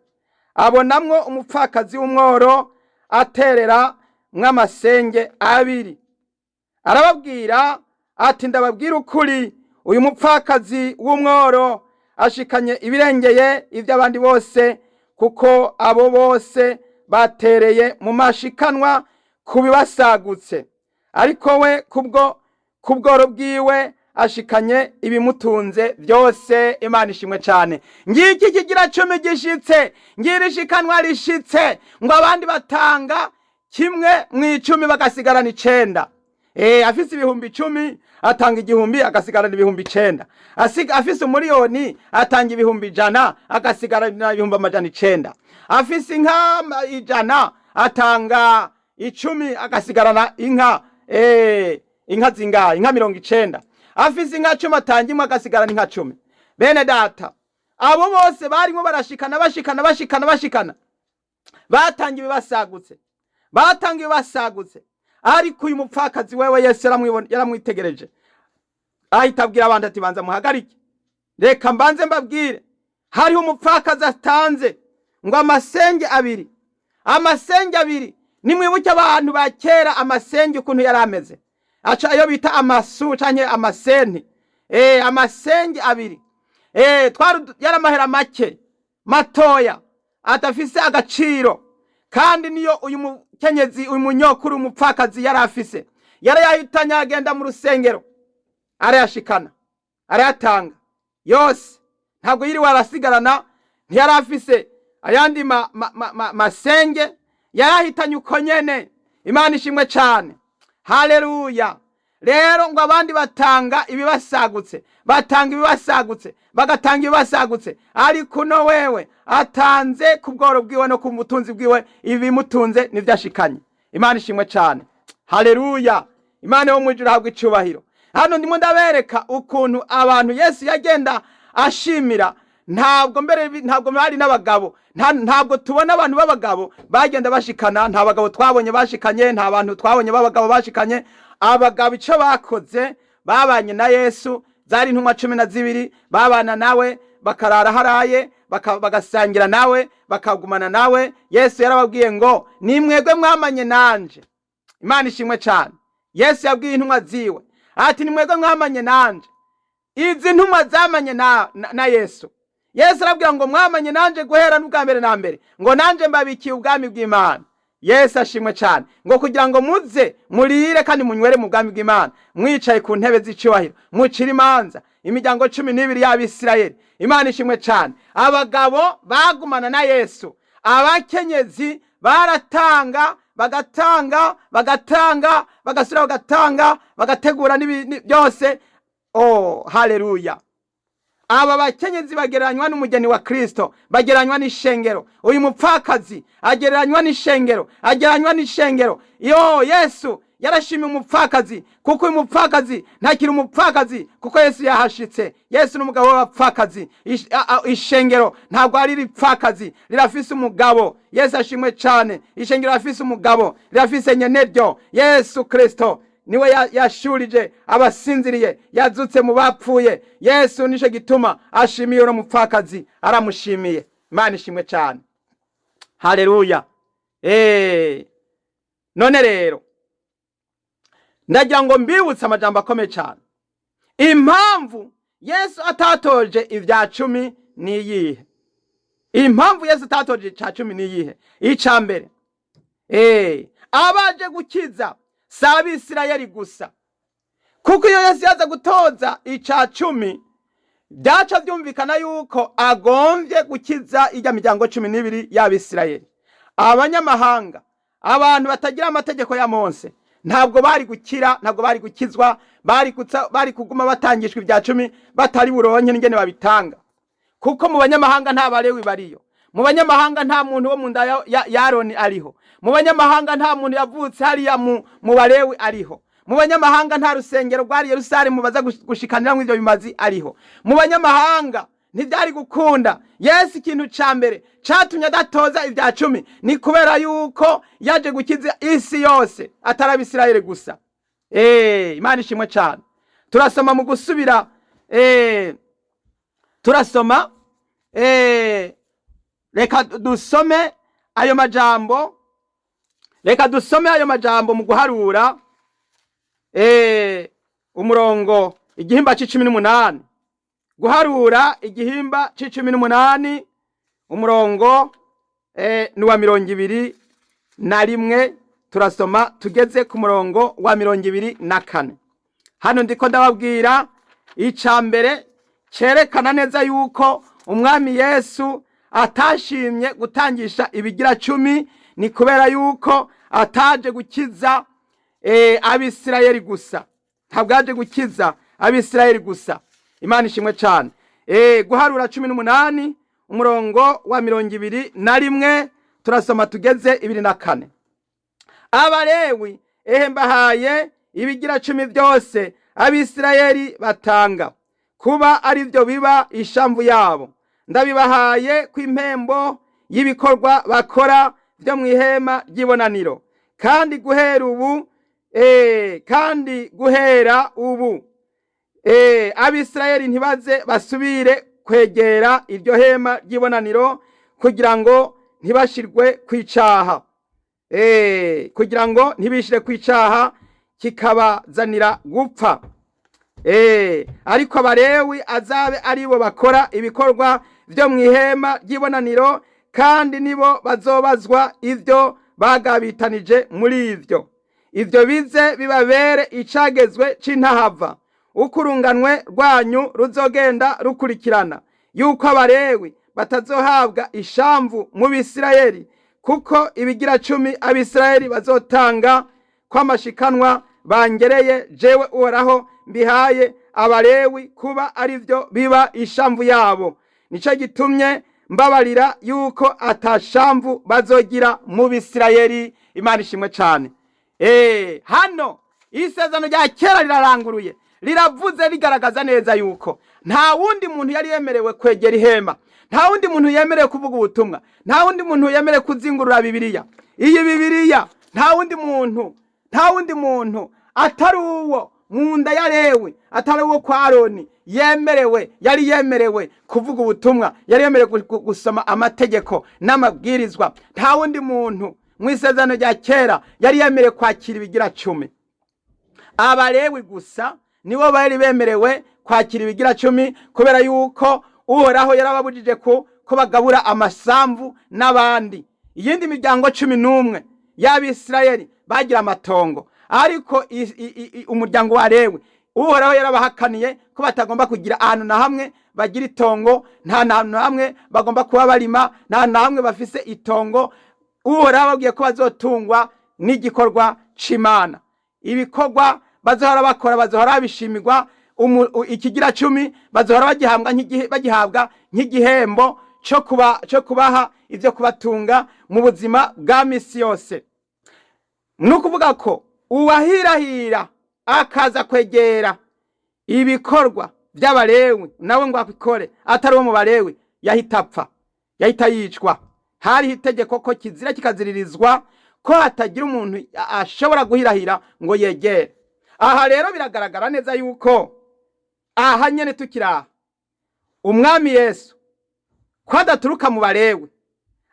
Abonamwo umupfakazi w'umworo aterera mw'amasenge 2. Arababwira ati, ndababwira ukuri, uyu mupfakazi w'umworo ashikanye ibirengeye ivy'abandi bose, kuko abo bose batereye mu mashikanwa kubibasagutse, ariko we kubworo bwiwe ashikanye ibimutunze byose. Imana ishimwe cyane. Ngiki kigira 10 gishitse, ngira ishikanwa rishitse, ngo abandi batanga 1/10 bagasigarana 9. Afise ibihumbi 10 atanga 1,000 agasigarana ibihumbi 9. Afise umuriyoni atanga ibihumbi 100 agasigarana ibihumbi 900. Afise inka 100 atanga 10 agasigarana inka zingahe? Inka 90. Afise inka 10 atanga imwe agasigarana inka 10. Bene data, abo bose barimo barashikana batangiye basagutse, ariko uyu mupfakazi wewe Yesu yaramwitegereje, ahita abwira abandi ati, banza muhagarike, reka mbanze mbabwire, hariho umupfakazi atanze ngo amasenge 2. Nimwibuke abantu ba kera amasenge ukuntu yari ameze, aca ayo bita amasu canke amasenti. Amasenge 2 yari amahera make matoya atafise agaciro, kandi niyo uyu mukenyezi, uyu munyokuru, umupfakazi yari afise, yari yahitanye agenda mu rusengero arayashikana, arayatanga yose, ntabwo yiri warasigarana. Ntiyari afise ayandi masenge, yarahitanye uko nyene. Imana ishimwe cyane, haleluya. rero ngo abandi batanga ibibasagutse, bagatanga ibibasagutse, ariko uno wewe atanze ku bworo bwiwe no ku butunzi bwiwe, ibimutunze nivyashikanye. Imana ishimwe cyane. Haleluya. Imana yo mwijuru habwa icubahiro. Hano ndimo ndabereka ukuntu abantu Yesu yagenda ashimira. Ntabwo bari n'abagabo, ntabwo tubona abantu b'abagabo bagenda bashikana, nta bagabo twabonye bashikanye, nta bantu twabonye b'abagabo bashikanye. Abagabo ico bakoze, babanye na Yesu, zari intumwa 12, babana nawe, bakarara haraye, bagasangira nawe, bakagumana nawe. Yesu yarababwiye ngo nimwegwe mwamanye nanje. Imana ishimwe cyane. Yesu yabwiye intumwa ziwe ati nimwegwe mwamanye nanje. Izi ntumwa zamanye na Yesu. Yesu arabwira ngo mwamanye nanje guhera n'ubwa mbere na mbere, ngo nanje mbabikiye ubwami bw'Imana. Yesu ashimwe cyane, ngo kugira ngo muze murire kandi munywere mu bwami bw'Imana, mwicaye ku ntebe z'icubahiro, mucira imanza imiryango 12 y'Abisirayeli. Imana ishimwe cyane. Abagabo bagumana na Yesu, abakenyezi baratanga, bagasubira bagatanga, bagategura byose. Oh, haleluya. Aba bakenyezi bagereranywa n'umugeni wa Kristo, bagereranywa n'ishengero. Uyu mupfakazi agereranywa n'ishengero, Yo, Yesu yarashimye umupfakazi, kuko uyu mupfakazi ntakiri umupfakazi, kuko Yesu yahashitse. Yesu n'umugabo w'abapfakazi. Ishengero ntabwo ari ripfakazi, rirafise umugabo. Yesu ashimwe cyane. Ishengero rafise umugabo, rirafise nyeneryo, Yesu Kristo. Niwe yashurije abasinziriye, yazutse mu bapfuye. Yesu nico gituma ashimiye uno mupfakazi, aramushimiye. Imana ishimwe cyane. Haleluya. None rero ndagira ngo mbibutse amajambo akomeye cyane. Impamvu Yesu atatoje ibya 10 ni iyihe? Impamvu Yesu atatoje icya 10 ni iyihe? Icya mbere, abaje gukiza si Abisirayeli gusa, kuko iyo Yesu yaza gutoza icya 10 byaca byumvikana yuko agomvye gukiza ijya miryango 12 y'Abisirayeli. Abanyamahanga, abantu batagira amategeko ya Mose, ntabwo bari gukira, ntabwo bari gukizwa, bari kuguma batangishwa ibya 10 batari buronke n'ingene babitanga. Kuko mu banyamahanga nta Balewi bariyo, mu banyamahanga nta muntu wo mu nda ya Aroni ariho, mu banyamahanga nta muntu yavutse hariya mu Balewi ariho, mu banyamahanga nta rusengero rwari Yerusalemu baza gushikanira mw'ivyo bimazi ariho. Mu banyamahanga ntibyari gukunda. Yesu ikintu ca mbere catumye adatoza ibya 10 ni kubera yuko yaje gukiza isi yose, atari Abisirayeli gusa. Imana ishimwe cyane. Turasoma mu gusubira, turasoma, reka dusome ayo majambo, mu guharura umurongo igihimba c'18, guharura igihimba c'18 umurongo ni wa 21. Turasoma tugeze ku murongo wa 24. Hano ndiko ndababwira icya mbere cerekana neza yuko umwami Yesu atashimye gutangisha ibigira 10, ni kubera yuko ataje gukiza Abisirayeli gusa, ntabwo aje gukiza Abisirayeli gusa. Imana ishimwe cyane. Guharura 18 umurongo wa 21, turasoma tugeze 24. Abalewi mbahaye ibigira 10 byose Abisirayeli batanga, kuba ari byo biba ishamvu yabo. Ndabibahaye kw'impembo y'ibikorwa bakora byo mu ihema ry'ibonaniro. Kandi guhera ubu Abisirayeli ntibaze basubire kwegera iryo hema ry'ibonaniro, kugira ngo ntibashirwe kwicaha, kugira ngo ntibishire kwicaha kikabazanira gupfa. Ariko Abalewi azabe aribo bakora ibikorwa byo mu ihema ry'ibonaniro, kandi nibo bazobazwa ivyo bagabitanije muri ivyo. Ivyo bize bibabere icagezwe c'intahava, ukurunganwe rwanyu ruzogenda rukurikirana, yuko Abalewi batazohabwa ishamvu mu Bisirayeli, kuko ibigira 10 Abisirayeli bazotanga kw'amashikanwa bangereye jewe Uhoraho mbihaye abalewi kuba ari byo biba ishamvu yabo. Nico gitumye mbabarira yuko atashamvu bazogira mu Bisirayeli. Imana ishimwe cyane. Hano isezerano rya kera riraranguruye, riravuze rigaragaza neza yuko nta wundi muntu yari yemerewe kwegera ihema, nta wundi muntu yemerewe kuvuga ubutumwa, nta wundi muntu yemerewe kuzingurura Bibiliya. Iyi Bibiliya nta wundi muntu atari uwo mu nda ya Lewi, atari uwo kwa Aroni yari yemerewe kuvuga ubutumwa, yari yemerewe gusoma amategeko n'amabwirizwa. Nta wundi muntu mu isezerano rya kera yari yemerewe kwakira ibigira cumi. Abalewi gusa nibo bari bemerewe kwakira ibigira cumi, kubera yuko Uhoraho yarababujije ko bagabura amasambu n'abandi. Iyindi miryango 11 y'Abisirayeli bagira amatongo, ariko umuryango wa Lewi Uhoraho yarabahakaniye ko batagomba kugira ahantu na hamwe bagira itongo, nta na hamwe bagomba kuba barima, nta na hamwe bafise itongo. Uhoraho bagiye ko bazotungwa n'igikorwa c'Imana. Ibikorwa bazohora bakora bazohora bishimirwa, ikigira cumi bazohora bagihabwa nk'igihembo cyo kubaha ivyo kubatunga mu buzima bwa misi yose. Nukuvuga ko uwahirahira akaza kwegera ibikorwa by'Abalewi nawe ngo akikore atari wo mu Balewi yahita yicwa. Hari itegeko ko kizira kikaziririzwa ko hatagira umuntu ashobora guhirahira ngo yegere. Aha rero biragaragara neza yuko aha nyene tukiraha umwami Yesu ko adaturuka mu Balewi,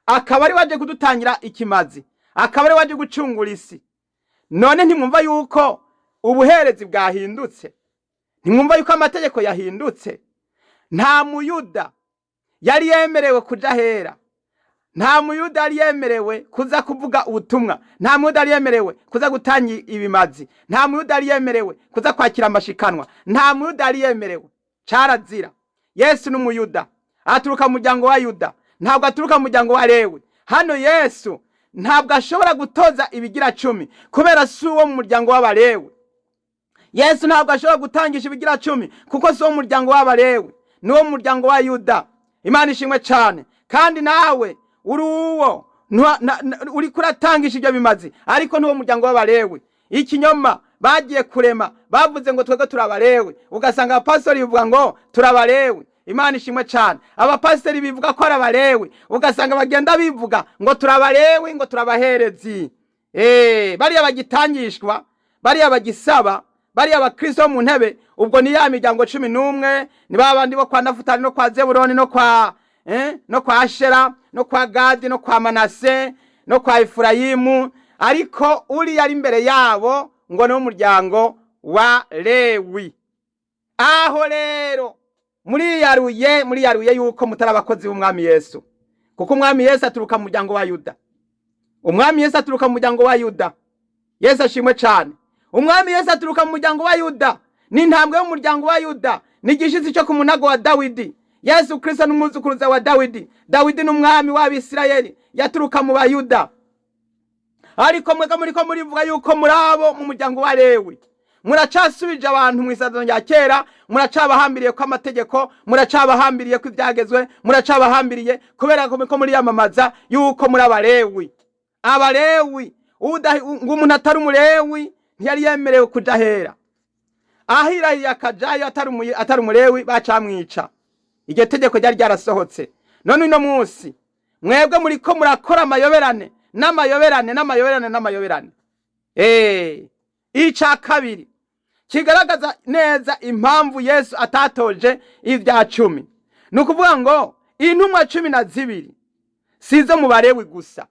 akaba ari waje kudutangira ikimazi, akaba ari waje gucungura isi. None ntimwumva yuko ubuherezi bwahindutse? Ntimwumva yuko amategeko yahindutse? Nta muyuda yari yemerewe kuja hera, nta muyuda yari yemerewe kuza kuvuga ubutumwa, nta muyuda yari yemerewe kuza gutanga ibimazi, nta muyuda yari yemerewe kuza kwakira amashikanwa, nta muyuda yari yemerewe. Carazira. Yesu n'umuyuda, aturuka mu muryango wa Yuda, ntabwo aturuka mu muryango wa Lewi. Hano Yesu ntabwo ashobora gutoza ibigira cumi kubera si uwo mu muryango w'Abalewi. Yesu ntabwo ashobora gutangisha ibigira cumi kuko si uwo mu muryango w'Abalewi, ni uwo mu muryango wa Yuda. Imana ishimwe cyane. Kandi nawe uri uwo uri kuratangisha ibyo bimazi, ariko ni uwo muryango w'Abalewi. Ikinyoma bagiye kurema, bavuze ngo twego turabalewi, ugasanga abapastori bivuga ngo turabalewi. Imana ishimwe cyane. Abapastori bivuga ko arabalewi, ugasanga bagenda bivuga ngo turabalewi, ngo turabaherezi. Bariya bagitangishwa, bariya bagisaba, bariya abakristo mu ntebe, ubwo ni ya miryango 11, ni babandi bo kwa Nafutali no kwa Zebuloni no kwa Ashera no kwa Gadi no kwa Manase no kwa Efurayimu, ariko uri yari imbere yabo ngo no muryango wa Lewi. Aho rero muri yaruye yuko mutari abakozi b'umwami Yesu, kuko umwami Yesu aturuka mu muryango wa Yuda. Umwami Yesu aturuka mu muryango wa Yuda. Yesu ashimwe cyane. Umwami Yesu aturuka mu muryango wa Yuda, ni intambwe yo mu muryango wa Yuda, ni igishitsi cyo ku munago wa Dawidi. Yesu Kristo n'umuzukuruza wa Dawidi. Dawidi n'umwami w'Abisirayeli yaturuka mu Bayuda. Ariko mwega muriko murivuga yuko murabo mu muryango wa Lewi. Muracasubije abantu mu isezerano rya kera, muracabahambiriye ko amategeko, muracabahambiriye ko ibyagezwe, muracabahambiriye kubera ko muri yamamaza yuko muri Abalewi. Abalewi ngo umuntu atari umulewi ntiyari yemerewe kuja hera. Ahirahiye akajayo atari umulewi bacamwica. Iryo tegeko ryari ryarasohotse. None uno munsi mwebwe muriko murakora amayoberane n'amayoberane. Ica kabiri kigaragaza neza impamvu Yesu atatoje ivya 10. Nukuvuga ngo intumwa 12 sizo mu Balewi gusa.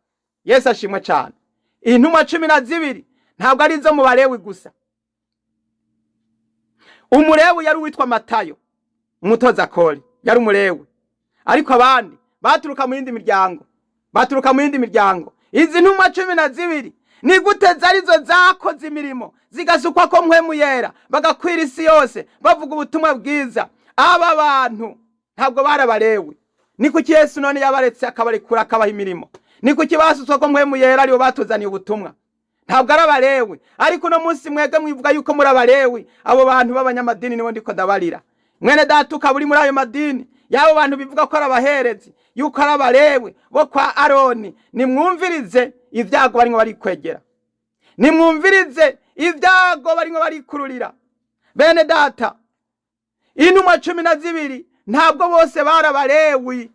Yesu ashimwe cyane. Intumwa 12 ntabwo ari zo mu Balewi gusa. Umulewi yari witwa Matayo, umutoza kori yari umulewi, ariko abandi baturuka mu yindi miryango. Izi ntumwa 12 ni gute zarizo zakoze imirimo zigasukwa ko mpwemu yera, bagakwira isi yose bavuga ubutumwa bwiza. Aba bantu ntabwo barabalewi. Ni kuki Yesu none yabaretse akabarekura akabaha imirimo? Ni kuki basutswa ko mpwemu yera aribo batuzaniye ubutumwa? ntabwo ari abalewi. Ariko uno munsi mwebwe mwivuga yuko muri abalewi. Abo bantu b'abanyamadini nibo ndiko ndabarira. Mwene data ukaba uri muri ayo madini y'abo bantu bivuga ko ari abaherezi, yuko ari abalewi bo kwa Aroni, nimwumvirize ibyago barimo barikwegera, nimwumvirize ibyago barimo barikururira. Bene data, intumwa 12 ntabwo bose bari abalewi.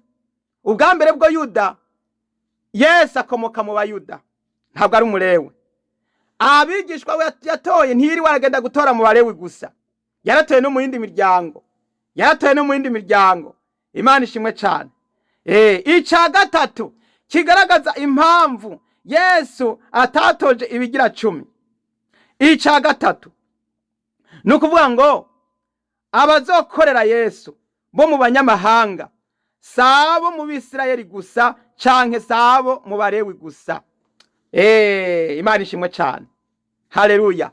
Ubwa mbere bwo Yuda, Yesu akomoka mu bayuda, ntabwo ari umulewi. Abigishwa we yatoye ntiri waragenda gutora mu balewi gusa, yaratoye no mu yindi miryango. Imana ishimwe cyane. Ica gatatu kigaragaza impamvu Yesu atatoje ibigira 10. Ica gatatu nukuvuga ngo abazokorera Yesu bo mu banyamahanga sabo mu Bisirayeli gusa canke sabo mu balewi gusa. Imana ishimwe cyane. Haleluya.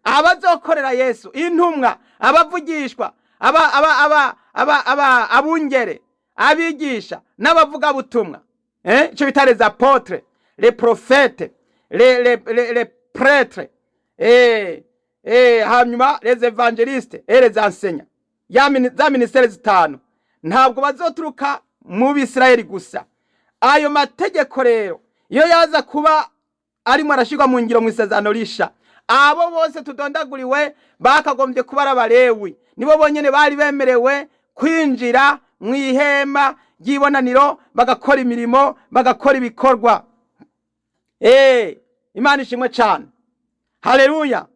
Abazokorera Yesu, intumwa, abavugishwa, abungere, abigisha n'abavuga butumwa, ico bita les apôtres, les prophètes, les prêtres, hanyuma les évangélistes et les enseignants. Za ministère zitanu ntabwo bazoturuka mu Bisirayeli gusa. Ayo mategeko rero iyo yaza kuba arimo arashirwa mu ngiro mu isezerano risha, abo bose tudondaguriwe bakagombye kuba ari abalewi. Nibo bonyene bari bemerewe kwinjira mu ihema ry'ibonaniro bagakora imirimo, bagakora ibikorwa. Imana ishimwe cyane. Haleluya.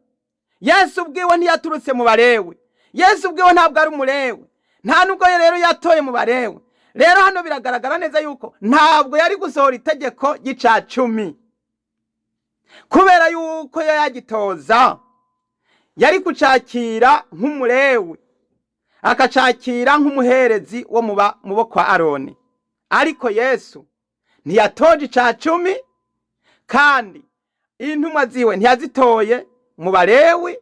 Yesu ubwiwe ntiyaturutse mu balewi. Yesu ubwiwe ntabwo ari umulewi, nta nubwo rero yatoye mu balewi. Rero hano biragaragara neza yuko ntabwo yari gusohora itegeko gica 10, kubera yuko yagitoza yari kucakira nk'umulewi, akacakira nk'umuherezi wo mubo kwa Aroni. Ariko Yesu ntiyatoje ica 10, kandi intumwa ziwe ntiyazitoye mu balewi,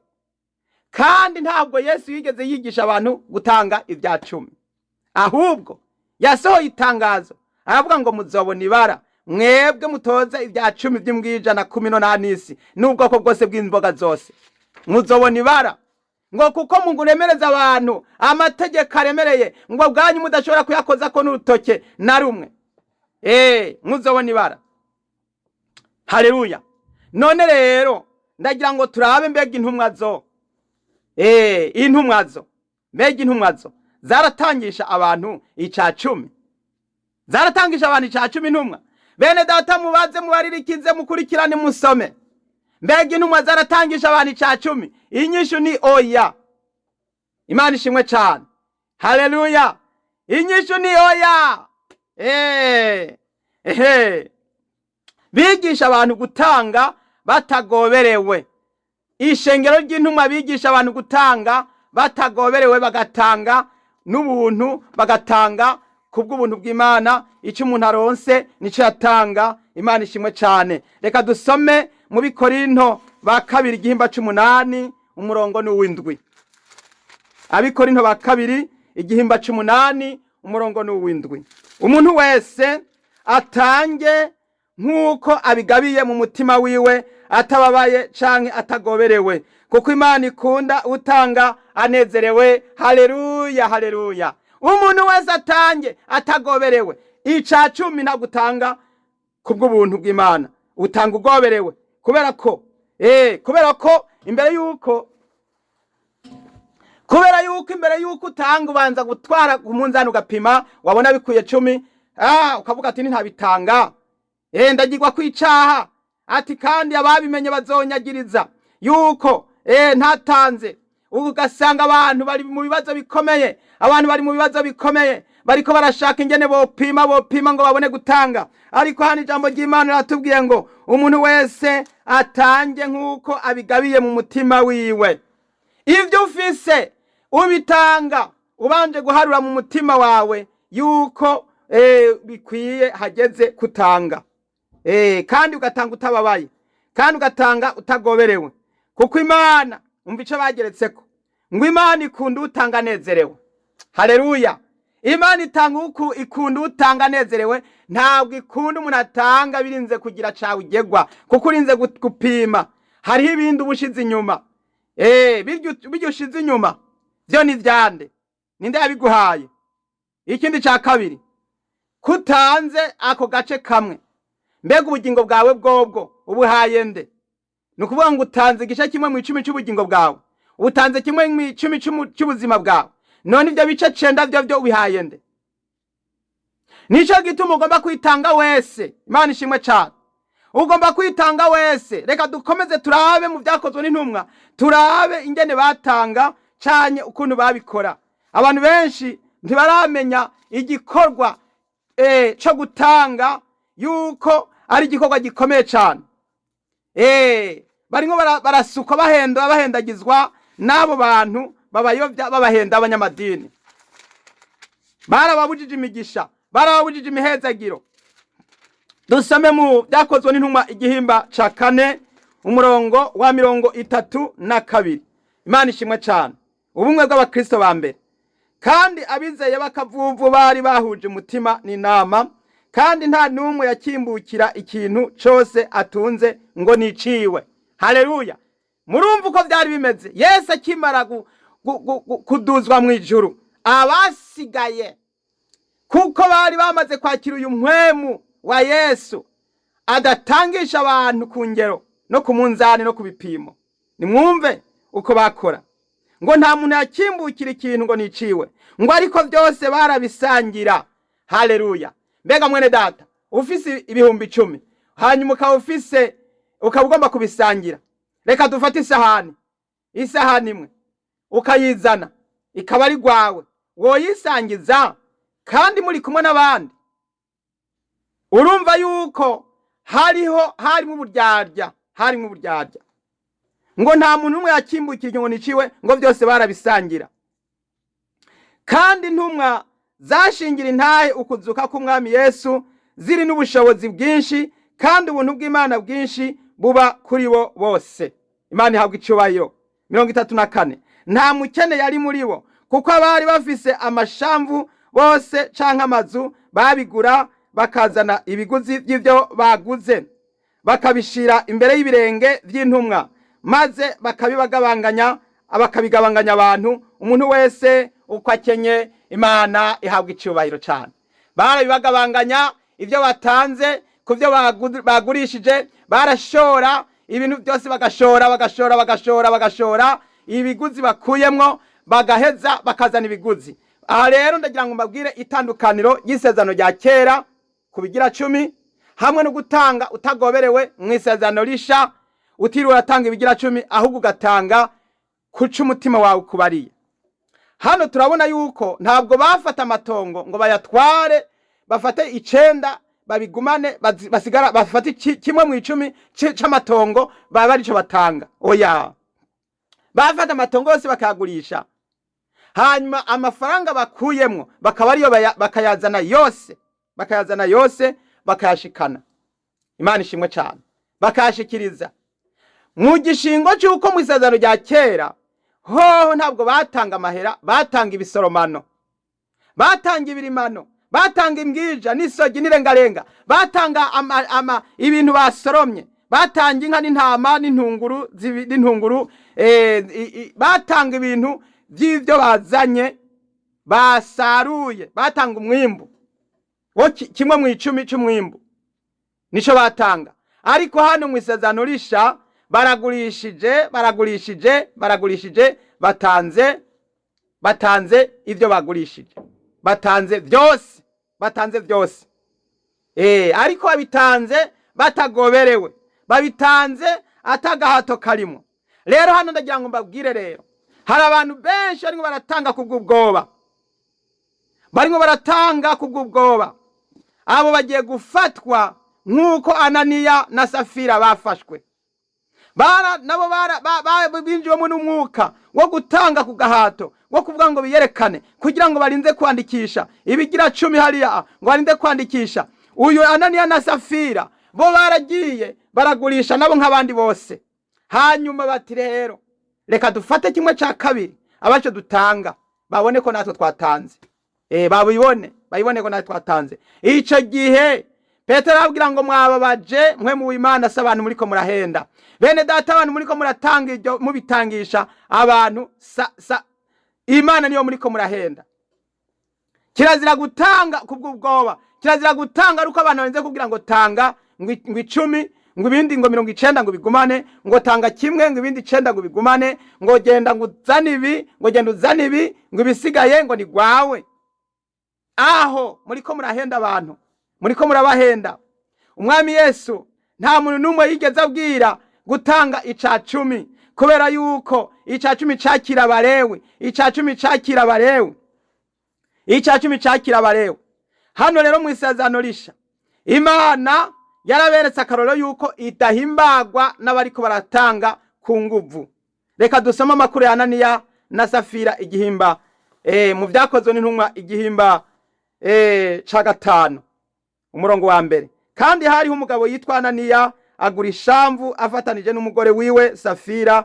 kandi ntabwo Yesu yigeze yigisha abantu gutanga ibya 10. Ahubwo yasohoye itangazo aravuga ngo muzobona ibara mwebwe mutoza ibya 10 by'Imbwija 18 n'ubwoko bwose bw'imboga zose. Muzobona ibara ngo kuko munguremereza abantu amategeko aremereye ngo bwanyu mudashobora kuyakoza ko n'urutoke na rumwe. Muzobona ibara. Haleluya. None rero ndagira ngo turabe mbega intumwa zo. Mbega intumwa zo zaratangisha abantu ica 10. Zaratangisha abantu ica 10 intumwa. Bene data mubaze mubaririkize mukurikirane musome. Mbega intumwa zaratangisha abantu ica 10? Inyishu ni oya. Imana ishimwe cyane. Haleluya. Inyishu ni oya. Bigisha abantu gutanga batagoberewe. Ishengero ry'intumwa bigisha abantu gutanga batagoberewe, bagatanga n'ubuntu, bagatanga kubw'ubuntu bw'Imana. Icyo umuntu aronse nico yatanga. Imana ishimwe cyane. Reka dusome mu Bikorinto ba kabiri igihimba 8 umurongo n'uw'indwi. Abikorinto ba kabiri igihimba 8 umurongo n'uw'indwi. Umuntu wese atange nk'uko abigabiye mu mutima wiwe, atababaye canke atagoberewe, kuko Imana ikunda utanga anezerewe. Haleluya, haleluya. Umuntu wese atange atagoberewe. Ica 10 ntagutanga kubw'ubuntu bw'Imana, utanga ugoberewe, kubera ko imbere yuko imbere yuko utanga ubanza gutwara ku munzani ugapima, wabona bikuye 10, ukavuga ati ntabitanga, ndagirwa kwicaha, ati kandi ababimenye bazonyagiriza yuko ntatanze. Ugasanga abantu bari mu bibazo bikomeye, bariko barashaka ingene bopima ngo babone gutanga. Ariko hano ijambo ry'Imana ratubwiye ngo umuntu wese atange nk'uko abigabiye mu mutima wiwe. Ivyo ufise ubitanga ubanje guharura mu mutima wawe yuko bikwiye hageze kutanga. Kandi ugatanga utababaye, kandi ugatanga utagoberewe, kuko Imana umva ico bageretseko ngo Imana ikunda utanga anezerewe. Haleluya. Imana itanga uku ikunda utanga anezerewe, ntabwo ikunda umuntu atanga birinze kugira cawe ugegwa, kuko urinze gupima. Hariho ibindi ubushize inyuma. Biryo ushize inyuma vyo ni vyande, ninde yabiguhaye? Ikindi ca kabiri, kutanze ako gace kamwe, mbega ubugingo bwawe bwobwo ubuhaye nde? Nukuvuga ngo utanze igice kimwe mu 10 cy'ubugingo bwawe, utanze kimwe mu 10 cy'ubuzima bwawe, none ivyo bice 9 vyo ubihaye nde? Nico gituma ugomba kwitanga wese. Imana ishimwe cyane. Ugomba kwitanga wese. Reka dukomeze turabe mu byakozwe n'intumwa, turabe ingene batanga cyane ukuntu babikora. Abantu benshi ntibaramenya igikorwa cyo gutanga yuko ari igikorwa gikomeye cyane. Barimo barasuka bahendagizwa n'abo bantu babayobya babahenda abanyamadini. Barababujije imigisha, barababujije imihezagiro. Dusome mu byakozwe n'intumwa igihimba ca 4 umurongo wa 32. Imana ishimwe cyane. Ubumwe bw'abakristo ba mbere. Kandi abizeye bakavuvu bari bahuje umutima n'inama, kandi nta numwe yakimbukira ikintu cyose atunze ngo niciwe. Haleluya. Murumva uko byari bimeze. Yesu akimara kuduzwa mu ijuru, abasigaye kuko bari bamaze kwakira uyu mpwemu wa Yesu adatangisha abantu ku ngero no ku munzani no ku bipimo. Nimwumve uko bakora. Ngo nta muntu yakimbukira ikintu ngo niciwe, ngo ariko byose barabisangira. Haleluya. Mbega mwene data, ufise ibihumbi 10 hanyuma ukaba ugomba kubisangira. Reka dufate isahani imwe ukayizana ikaba ari gwawe, woyisangiza kandi muri kumwe n'abandi. Urumva yuko harimo uburyarya, ngo nta muntu umwe yakimbukira ngo niciwe, ngo byose barabisangira. Kandi ntumwa zashingira intahe ukuzuka k'umwami Yesu ziri n'ubushobozi bwinshi, kandi ubuntu bw'Imana bwinshi buba kuri bo bose. Imana ihabwa icyubahiro. 34. Nta mukene yari muri bo, kuko abari bafise amashamvu bose canke amazu babigura bakazana ibiguzi by'ivyo baguze, bakabishira imbere y'ibirenge by'intumwa, maze bakabigabanganya abantu, umuntu wese uko akenye. Imana ihabwa icyubahiro cyane. Barabibagabanganya ibyo batanze kuvyo bagurishije, barashora ibintu byose, bagashora ibiguzi bakuyemwo, bagaheza bakazana ibiguzi. Aha rero ndagira ngo mbabwire itandukaniro y'isezerano rya kera kubigira 10 hamwe no gutanga utagoberewe mu isezerano risha, utiriwe uratanga ibigira 10 ahubwo ugatanga kuca umutima wawe kubariye. Hano turabona yuko ntabwo bafata amatongo ngo bayatware, bafate 9 babigumane, basigara bafate kimwe mu 10 c'amatongo baba arico batanga. Oya, bafata amatongo yose bakagurisha, hanyuma amafaranga bakuyemwo bakaba ariyo bakayazana yose bakayashikana. Imana ishimwe cyane. Bakayashikiriza mu gishingo cy'uko mu isezerano rya kera hoho ntabwo batanga amahera, batanga ibisoromano, batanga ibirimano, batanga imbwija n'isogi n'irengarenga, batanga ibintu basoromye, batanga inka n'intama n'intunguru, batanga ibintu by'ibyo bazanye basaruye, batanga umwimbu wo kimwe mu 10 cy'umwimbu nico batanga. Ariko hano mu isezerano risha baragurishije, batanze ibyo bagurishije, batanze byose. Ariko babitanze batagoberewe, babitanze atagahato karimo. Rero hano ndagira ngo mbabwire, rero hari abantu benshi barimo baratanga kubw'ubwoba, abo bagiye gufatwa nk'uko Ananiya na Safira bafashwe. Nabo binjiwemo n'umwuka wo gutanga ku gahato, wo kuvuga ngo biyerekane kugira ngo barinze kwandikisha ibigira 10 hariya, ngo barinde kwandikisha. Uyu Ananiya na Safira bo baragiye baragurisha nabo nk'abandi bose. Hanyuma bati rero reka dufate kimwe cya 2 abaco dutanga babone ko natwe twatanze. babibone ko natwe twatanze. Ico gihe Petero arabwira ngo mwababaje mwe mu Imana se abantu muriko murahenda. Bene data abantu muriko muratanga iryo mubitangisha abantu Imana niyo muriko murahenda. Kirazira gutanga kubw'ubwoba, kirazira gutanga aruko abantu barenze kugira ngo tanga ngo 10 ngo ibindi ngo 90 ngo bigumane, ngo tanga kimwe ngo ibindi 9 ngo bigumane, ngo genda ngo uzane ibi, ngo genda uzane ibi, ngo ibisigaye ngo ni gwawe. Aho muriko murahenda abantu, muriko murabahenda. Umwami Yesu nta muntu numwe yigeze abwira gutanga 10 kubera yuko 10 cakira Abalewi, 10 cakira Abalewi, 10 cakira Abalewi. Hano rero mu isezerano risha Imana yaraberetse akaroro yuko idahimbagwa n'abariko baratanga ku nguvu. Reka dusoma amakuru ya Ananiya na Safira igihimba mu vyakozwe n'intumwa igihimba ca 5 umurongo wa mbere. Kandi hariho umugabo yitwa Ananiya agura ishamvu afatanije n'umugore wiwe Safira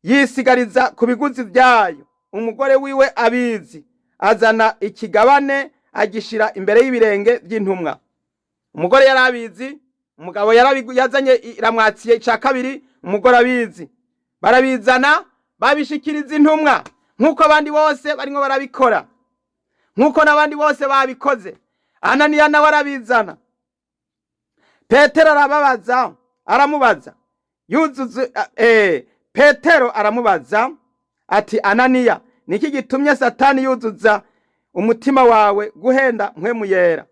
yisigariza ku biguzi vyayo. Umugore wiwe abizi azana ikigabane agishira imbere y'ibirenge by'intumwa. Umugore yarabizi, umugabo yazanye iramwatsiye ica kabiri, umugore abizi. Barabizana babishikiriza intumwa nkuko abandi bose barimwo barabikora, nkuko nabandi bose babikoze. Ananiya nawe arabizana. Petero aramubaza yuzuze Petero aramubaza ati Ananiya, niki gitumye Satani yuzuza umutima wawe guhenda mpwemu yera?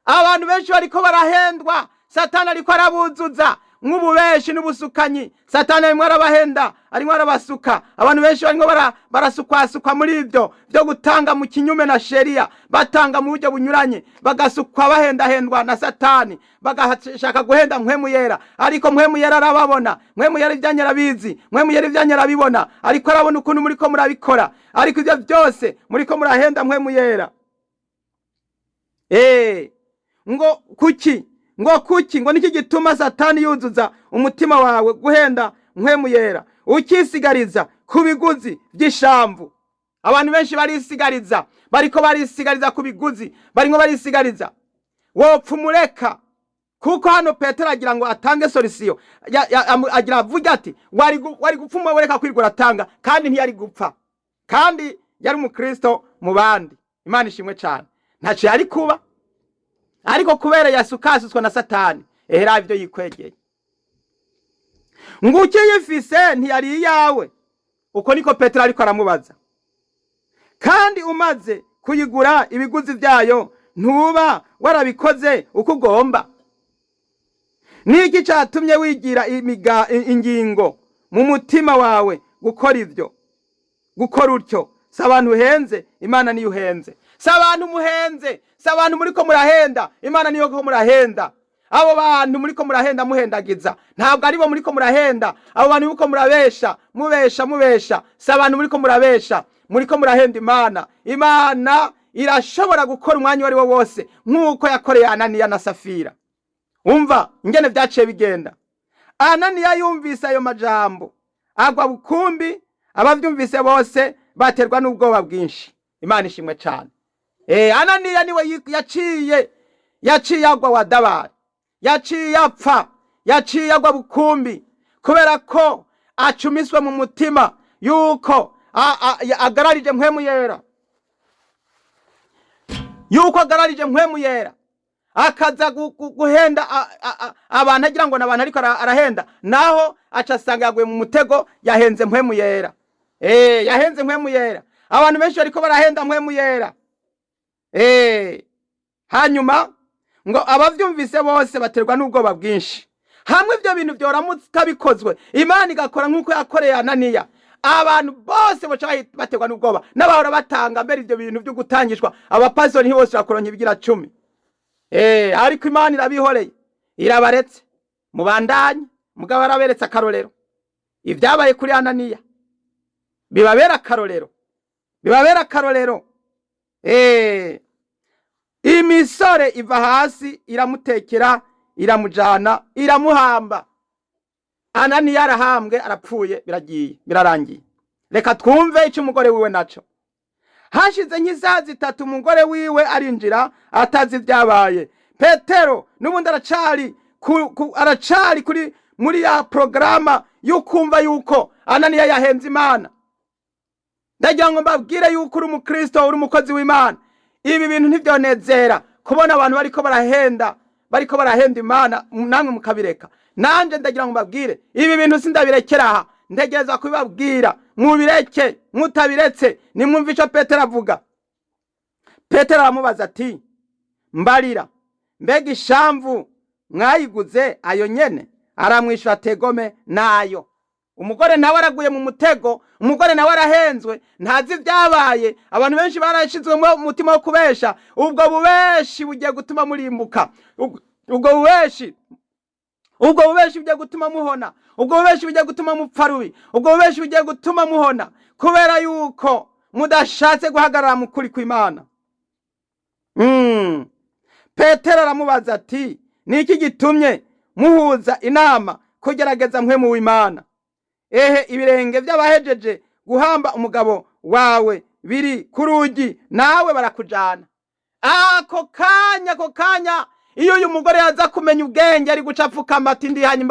Abantu benshi bariko barahendwa, Satani ariko arabuzuza nk'ububeshi n'ubusukanyi. Satani arimwo arabahenda, arimwo arabasuka. Abantu benshi barimwo barasukwasukwa muri ivyo byo gutanga mu kinyume na sheria, batanga mu buryo bunyuranye, bagasukwa bahendahendwa na Satani, bagashaka guhenda mpwemu yera. Ariko mpwemu yera arababona, mpwemu yera ivyanye arabizi, mpwemu yera ivyanye arabibona, ariko arabona ukuntu muriko murabikora. Ariko ivyo byose muriko murahenda mpwemu yera. Ngo kuki ngo niki gituma Satani yuzuza umutima wawe guhenda mpwemu yera ukisigariza ku biguzi by'ishamvu? Abantu benshi barisigariza, bariko barisigariza ku biguzi, barimwo barisigariza. Wopfumureka kuko hano Petero agira ngo atange solution, agira avuga ati wari gupfuma wereka kwirwa ratanga, kandi ntiyari gupfa, kandi yari umukristo mu bandi. Imana ishimwe cyane. Ntaco yari kuba, ariko kubera yasukasuzwa na Satani ehera ivyo yikwegeye. Nguke yifise ntiyari yawe. Uko niko Petero ariko aramubaza. Kandi umaze kuyigura ibiguzi vyayo ntuba warabikoze uko ugomba? Niki catumye wigira ingingo mu mutima wawe gukora ivyo, gukora utyo? Sabantu henze, Imana niyo uhenze. Sabantu muhenze, sabantu muriko murahenda, Imana niyo ko murahenda. Abo bantu muriko murahenda muhendagiza, ntabwo aribo muriko murahenda. Abo bantu muriko murabesha, mubesha, sabantu muriko murabesha, muriko murahenda Imana. Imana irashobora gukora umwanya wari wo wose nkuko yakoreye Ananiya na Safira. Umva ingene vyaciye bigenda. Ananiya yumvise ayo majambo agwa bukumbi, abavyumvise bose baterwa n'ubwoba bwinshi. Imana ishimwe cyane. Ananiya niwe yaciye agwa wadabara, yaciye apfa, yaciye agwa bukumbi kubera ko acumiswe mu mutima yuko agararije mpwemu yera, yuko agararije mpwemu yera, akaza guhenda abantu agira ngo n'abantu ariko arahenda, naho acasanga yaguye mu mutego yahenze mpwemu yera. Yahenze mpwemu yera. Abantu benshi bariko barahenda mpwemu yera. Hanyuma ngo abavyumvise bose baterwa n'ubwoba bwinshi. Hamwe ivyo bintu byoramutse bikozwe, Imana igakora nkuko yakoreye Ananiya, abantu bose boca baterwa n'ubwoba. N'abahora batanga mbere ivyo bintu byo gutangishwa, abapastori ntibose bakoronka ibigira 10. Ariko Imana irabihoreye, irabaretse mubandanye. Mugabo araberetse akarorero. Ivyabaye kuri Ananiya bibabera akarorero, bibabera akarorero. Imisore iva hasi iramutekera, iramujana, iramuhamba. Ananiya arahambwe, arapfuye, biragiye, birarangiye. Reka twumve ico umugore wiwe naco. hashize nk'isaha zitatu umugore wiwe arinjira atazi ibyabaye. Petero n'ubundi aracari kuri muri ya programa y'ukumva yuko Ananiya yahenze Imana. Ndagira ngo mbabwire yuko uri umukristo, uri umukozi w'Imana, ibi bintu ntivyonezera kubona abantu bariko barahenda Imana namwe mukabireka. Nanje ndagira ngo mbabwire ibi bintu sindabirekera aha, ntegereza kubibabwira mubireke. Mutabiretse nimwumva ico Petero avuga. Petero aramubaza ati, mbarira, mbega ishamvu mwayiguze ayo nyene? Aramwishyura ati, egome nayo. Umugore nawe araguye mu mutego, umugore nawe arahenzwe, ntazi ibyabaye. Abantu benshi barashizwe mu mutima wo kubesha. Ubwo bubeshi bugiye gutuma murimbuka. Ubwo bubeshi bugiye gutuma muhona. Ubwo bubeshi bugiye gutuma mupfa rubi. Ubwo bubeshi bugiye gutuma muhona kubera yuko mudashatse guhagarara mu kuri kw'Imana. Petero aramubaza ati, niki gitumye muhuza inama kugerageza mpwemu w'Imana? Ehe, ibirenge by'abahejeje guhamba umugabo wawe biri ku rugi, nawe barakujana. Ako kanya iyo uyu mugore yaza kumenya ubwenge ari guca apfukama ati, ndihanye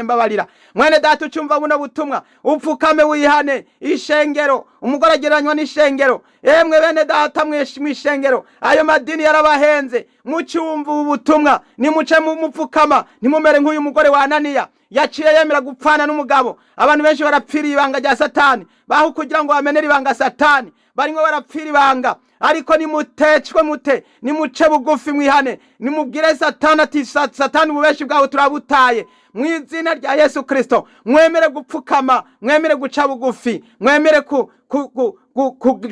mbabarira. Mwene data ucumva buno butumwa, upfukame wihane. Ishengero, umugore agereranywa n'ishengero. Emwe bene data mw'ishengero, ayo madini yarabahenze. Mucumva ubu butumwa nimuce mupfukama, nimumere nk'uyu mugore wa Ananiya yaciye yemera gupfana n'umugabo. Abantu benshi barapfiriye ibanga rya Satani, baho kugira ngo bamenere ibanga Satani, barimwe barapfira ibanga. Ariko nimuce bugufi mwihane, nimubwire Satani ati, Satani ububeshi bwawe turabutaye mu izina rya Yesu Kristo. Mwemere gupfukama, mwemere guca bugufi, mwemere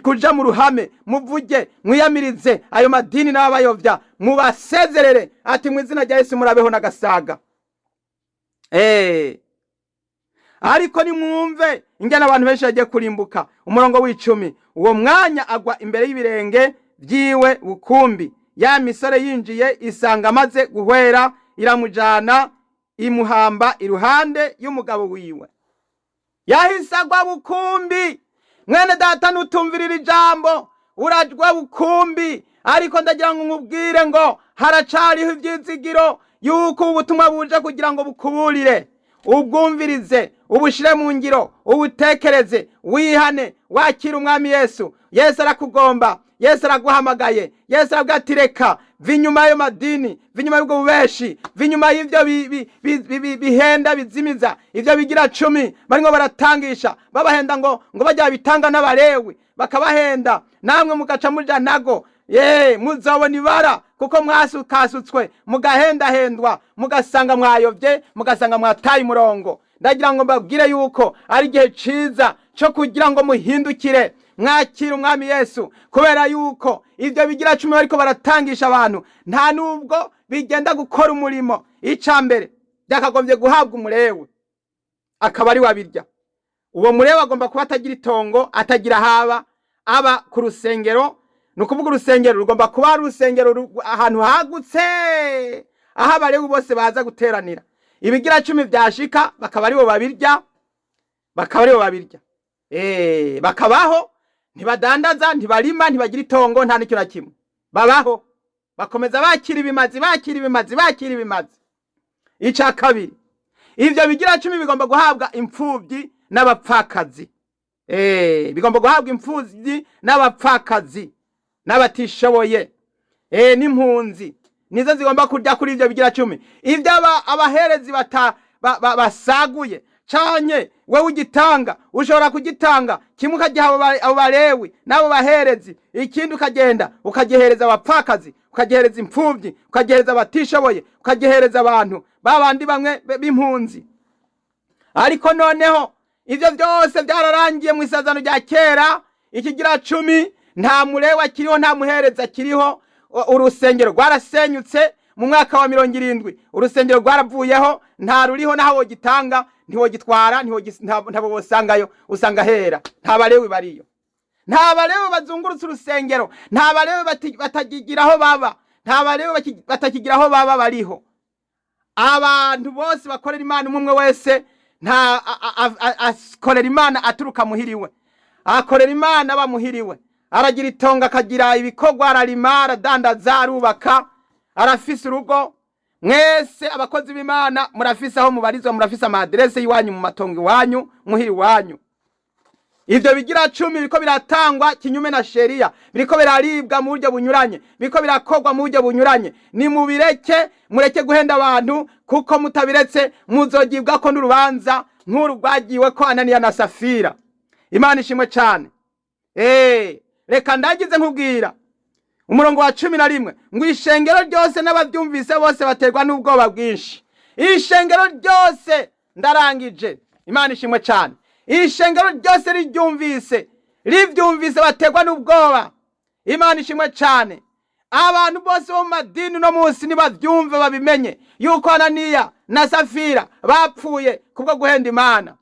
kuja mu ruhame, muvuge, mwiyamirize ayo madini n'abayovya, mubasezerere ati, mu izina rya Yesu murabeho n'agasaga. Ariko nimwumve ingene abantu benshi bagiye kurimbuka. Umurongo w'10, uwo mwanya agwa imbere y'ibirenge vyiwe bukumbi. Ya misore yinjiye isanga amaze guhwera, iramujana imuhamba iruhande y'umugabo wiwe. Yahise agwa bukumbi. Mwene data nutumvirira ijambo, urajwa bukumbi. Ariko ndagira ngo nkubwire ngo haracariho ivyizigiro yuko ubutumwa buje kugira ngo bukuburire. Ubwumvirize, ubushire mu ngiro, ubutekereze, wihane, wakira umwami Yesu. Yesu arakugomba, Yesu araguhamagaye. Yesu aragutireka vinyuma y'ayo madini, vinyuma y'ubwo bubeshi, vinyuma y'ivyo bihenda bizimiza, ivyo bigira 10 barimwo baratangisha, babahenda ngo bajya bitanga n'Abalewi, bakabahenda namwe mugaca muja nago. Muzabona ibara kuko mwasukasutswe, mugahendahendwa, mugasanga mwayovye, mugasanga mwataye umurongo. Ndagira ngo mbabwire yuko ari igihe ciza cyo kugira ngo muhindukire, mwakira umwami Yesu, kubera yuko ivyo bigira 10 bariko baratangisha abantu nta nubwo bigenda gukora umurimo. Icambere byakagombye guhabwa umulewe, akaba ari wabirya. Uwo mulewe agomba kuba atagira itongo, atagira haba, aba ku rusengero. Nukuvuga urusengero rugomba kuba ari urusengero ahantu hagutse, aho Abalewi bose baza guteranira. Ibigira 10 byashika bakaba ari bo babirya, bakabaho, ntibadandaza, ntibarima, ntibagira itongo, nta n'icyo na kimwe. Babaho bakomeza bakira ibimazi. Ica kabiri, ivyo bigira 10 bigomba guhabwa imfuvyi n'abapfakazi. Bigomba guhabwa imfuvyi n'abapfakazi n'abatishoboye, n'impunzi, nizo zigomba kurya kuri ivyo bigira 10. Ivyo abaherezi basaguye canke wewe ugitanga, ushobora kugitanga kimwe ukagiha abo Balewi n'abo baherezi, ikindi ukagenda ukagihereza abapfakazi, ukagihereza imfuvyi, ukagihereza abatishoboye, ukagihereza abantu babandi bamwe b'impunzi. Ariko noneho ivyo byose byararangiye mu isezerano rya kera. Ikigira 10 nta mulewe akiriho, nta muhereza akiriho. Urusengero rwarasenyutse mu mwaka wa 70. Urusengero rwaravuyeho, nta ruriho, naho wogitanga ntiwogitwara, ntabo bosangayo, usanga hera. Nta Balewi bariyo, nta Balewi bazungurutse urusengero, nta Balewi batagigiraho baba, nta Balewi batakigiraho baba bariho. Abantu bose bakorera Imana, umwe wese nta akorera Imana aturuka muhiriwe, akorera Imana bamuhiriwe. aragira itonga, akagira ibikorwa, ararima, aradandaza, arubaka, arafise urugo. Mwese abakozi b'Imana murafise aho mubarizwa, murafise amadirese y'iwanyu mu matongo iwanyu, muhiri wanyu. Ivyo bigira 10 biriko biratangwa kinyume na sheria, biriko biraribwa mu buryo bunyuranye, biriko birakorwa mu buryo bunyuranye. Ni mubireke, mureke guhenda abantu, kuko mutabiretse muzogibwa ko n'urubanza nk'uru rwagiwe ko Ananiya na Safira. Imana ishimwe cyane. Reka ndagize nkubwira umurongo wa 11 ngo ishengero ryose n'abavyumvise bose baterwa n'ubwoba bwinshi. Ishengero ryose ndarangije. Imana ishimwe cyane. Ishengero ryose rivyumvise baterwa n'ubwoba. Imana ishimwe cyane. Abantu bose bo mu madini no munsi nibavyumve babimenye yuko Ananiya na Safira bapfuye kubwo guhenda Imana.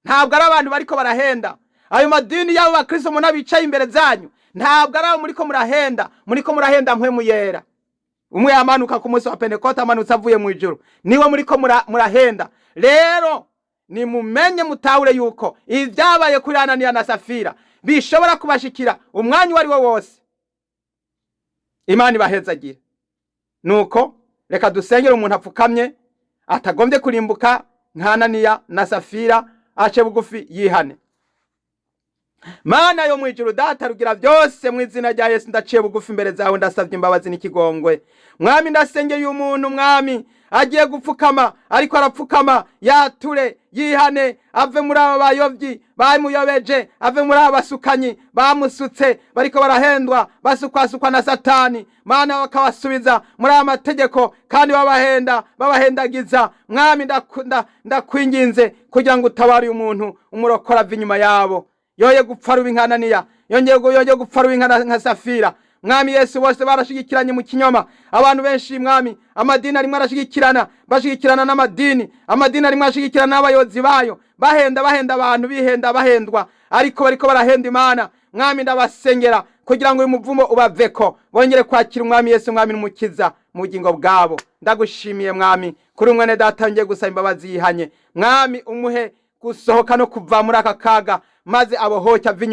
Ntabwo ari abantu bariko barahenda. Ayo madini y'abo bakristo muna bicaye imbere zanyu, ntabwo ari abo muriko murahenda mpwemu yera. Umwe yamanuka ku munsi wa Pentekote amanutse avuye mu ijuru, niwe muriko murahenda. Rero ni mumenye mutahure yuko ivyabaye kuri Ananiya na Safira bishobora kubashikira umwanya wari wo wose. Imana ibahezagire. Nuko reka dusengere umuntu apfukamye atagombye kurimbuka nka Ananiya na Safira, ace bugufi yihane. Mana yo mwijuru data rugira byose mu izina rya Yesu, ndaciye bugufi imbere zawe, ndasavye imbabazi n'ikigongwe. Mwami ndasengeye umuntu mwami agiye gupfukama, ariko arapfukama yature yihane, ave muri aba bayovyi bamuyobeje, ave muri aba basukanyi bamusutse bariko barahendwa basukwasukwa na Satani. Mana bakabasubiza muri aya mategeko kandi babahendagiza. Mwami ndakwinginze kugira ngo utabare umuntu umurokora ava inyuma yabo, yoye gupfa rubi nka Ananiya, yongeye gupfa rubi nka Safira. Mwami Yesu, bose barashigikiranye mu kinyoma. Abantu benshi mwami, amadini arimwe bashigikirana n'amadini, amadini arimwe ashigikirana n'abayobozi bayo, bahenda abantu, bahendwa, ariko bariko barahenda Imana. Mwami ndabasengera kugira ngo uyu muvumo ubaveko, bongere kwakira umwami Yesu mwami n'umukiza mu bugingo bwabo. Ndagushimiye mwami kuri umwene data ngiye gusaba imbabazi yihanye. Mwami umuhe gusohoka no kuva muri aka kaga, maze abohoke ava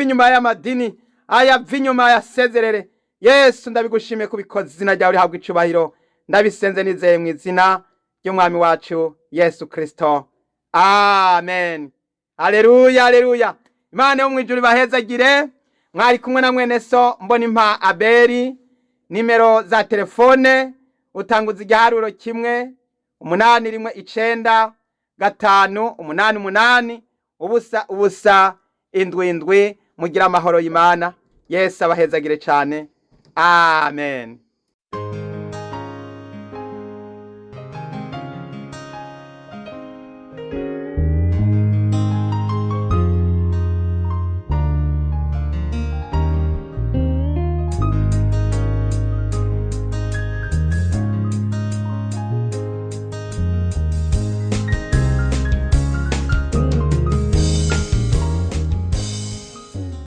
inyuma y'amadini, ava inyuma yasezerere. Yesu ndabigushimiye kubikoze, izina ryawe rihabwa icubahiro. Ndabisenze nizeye mu izina ry'umwami wacu Yesu Kristo. Amen. Haleluya, haleluya. Imana yo mwijuru ibahezagire. Mwari kumwe na mwene so Mbonimpa Abeli. Nimero za telefone utanguza igiharuro 1 8 1 9 5 8 8 ubusa 7 mugira amahoro y'Imana. Yesu abahezagire cyane. Amen.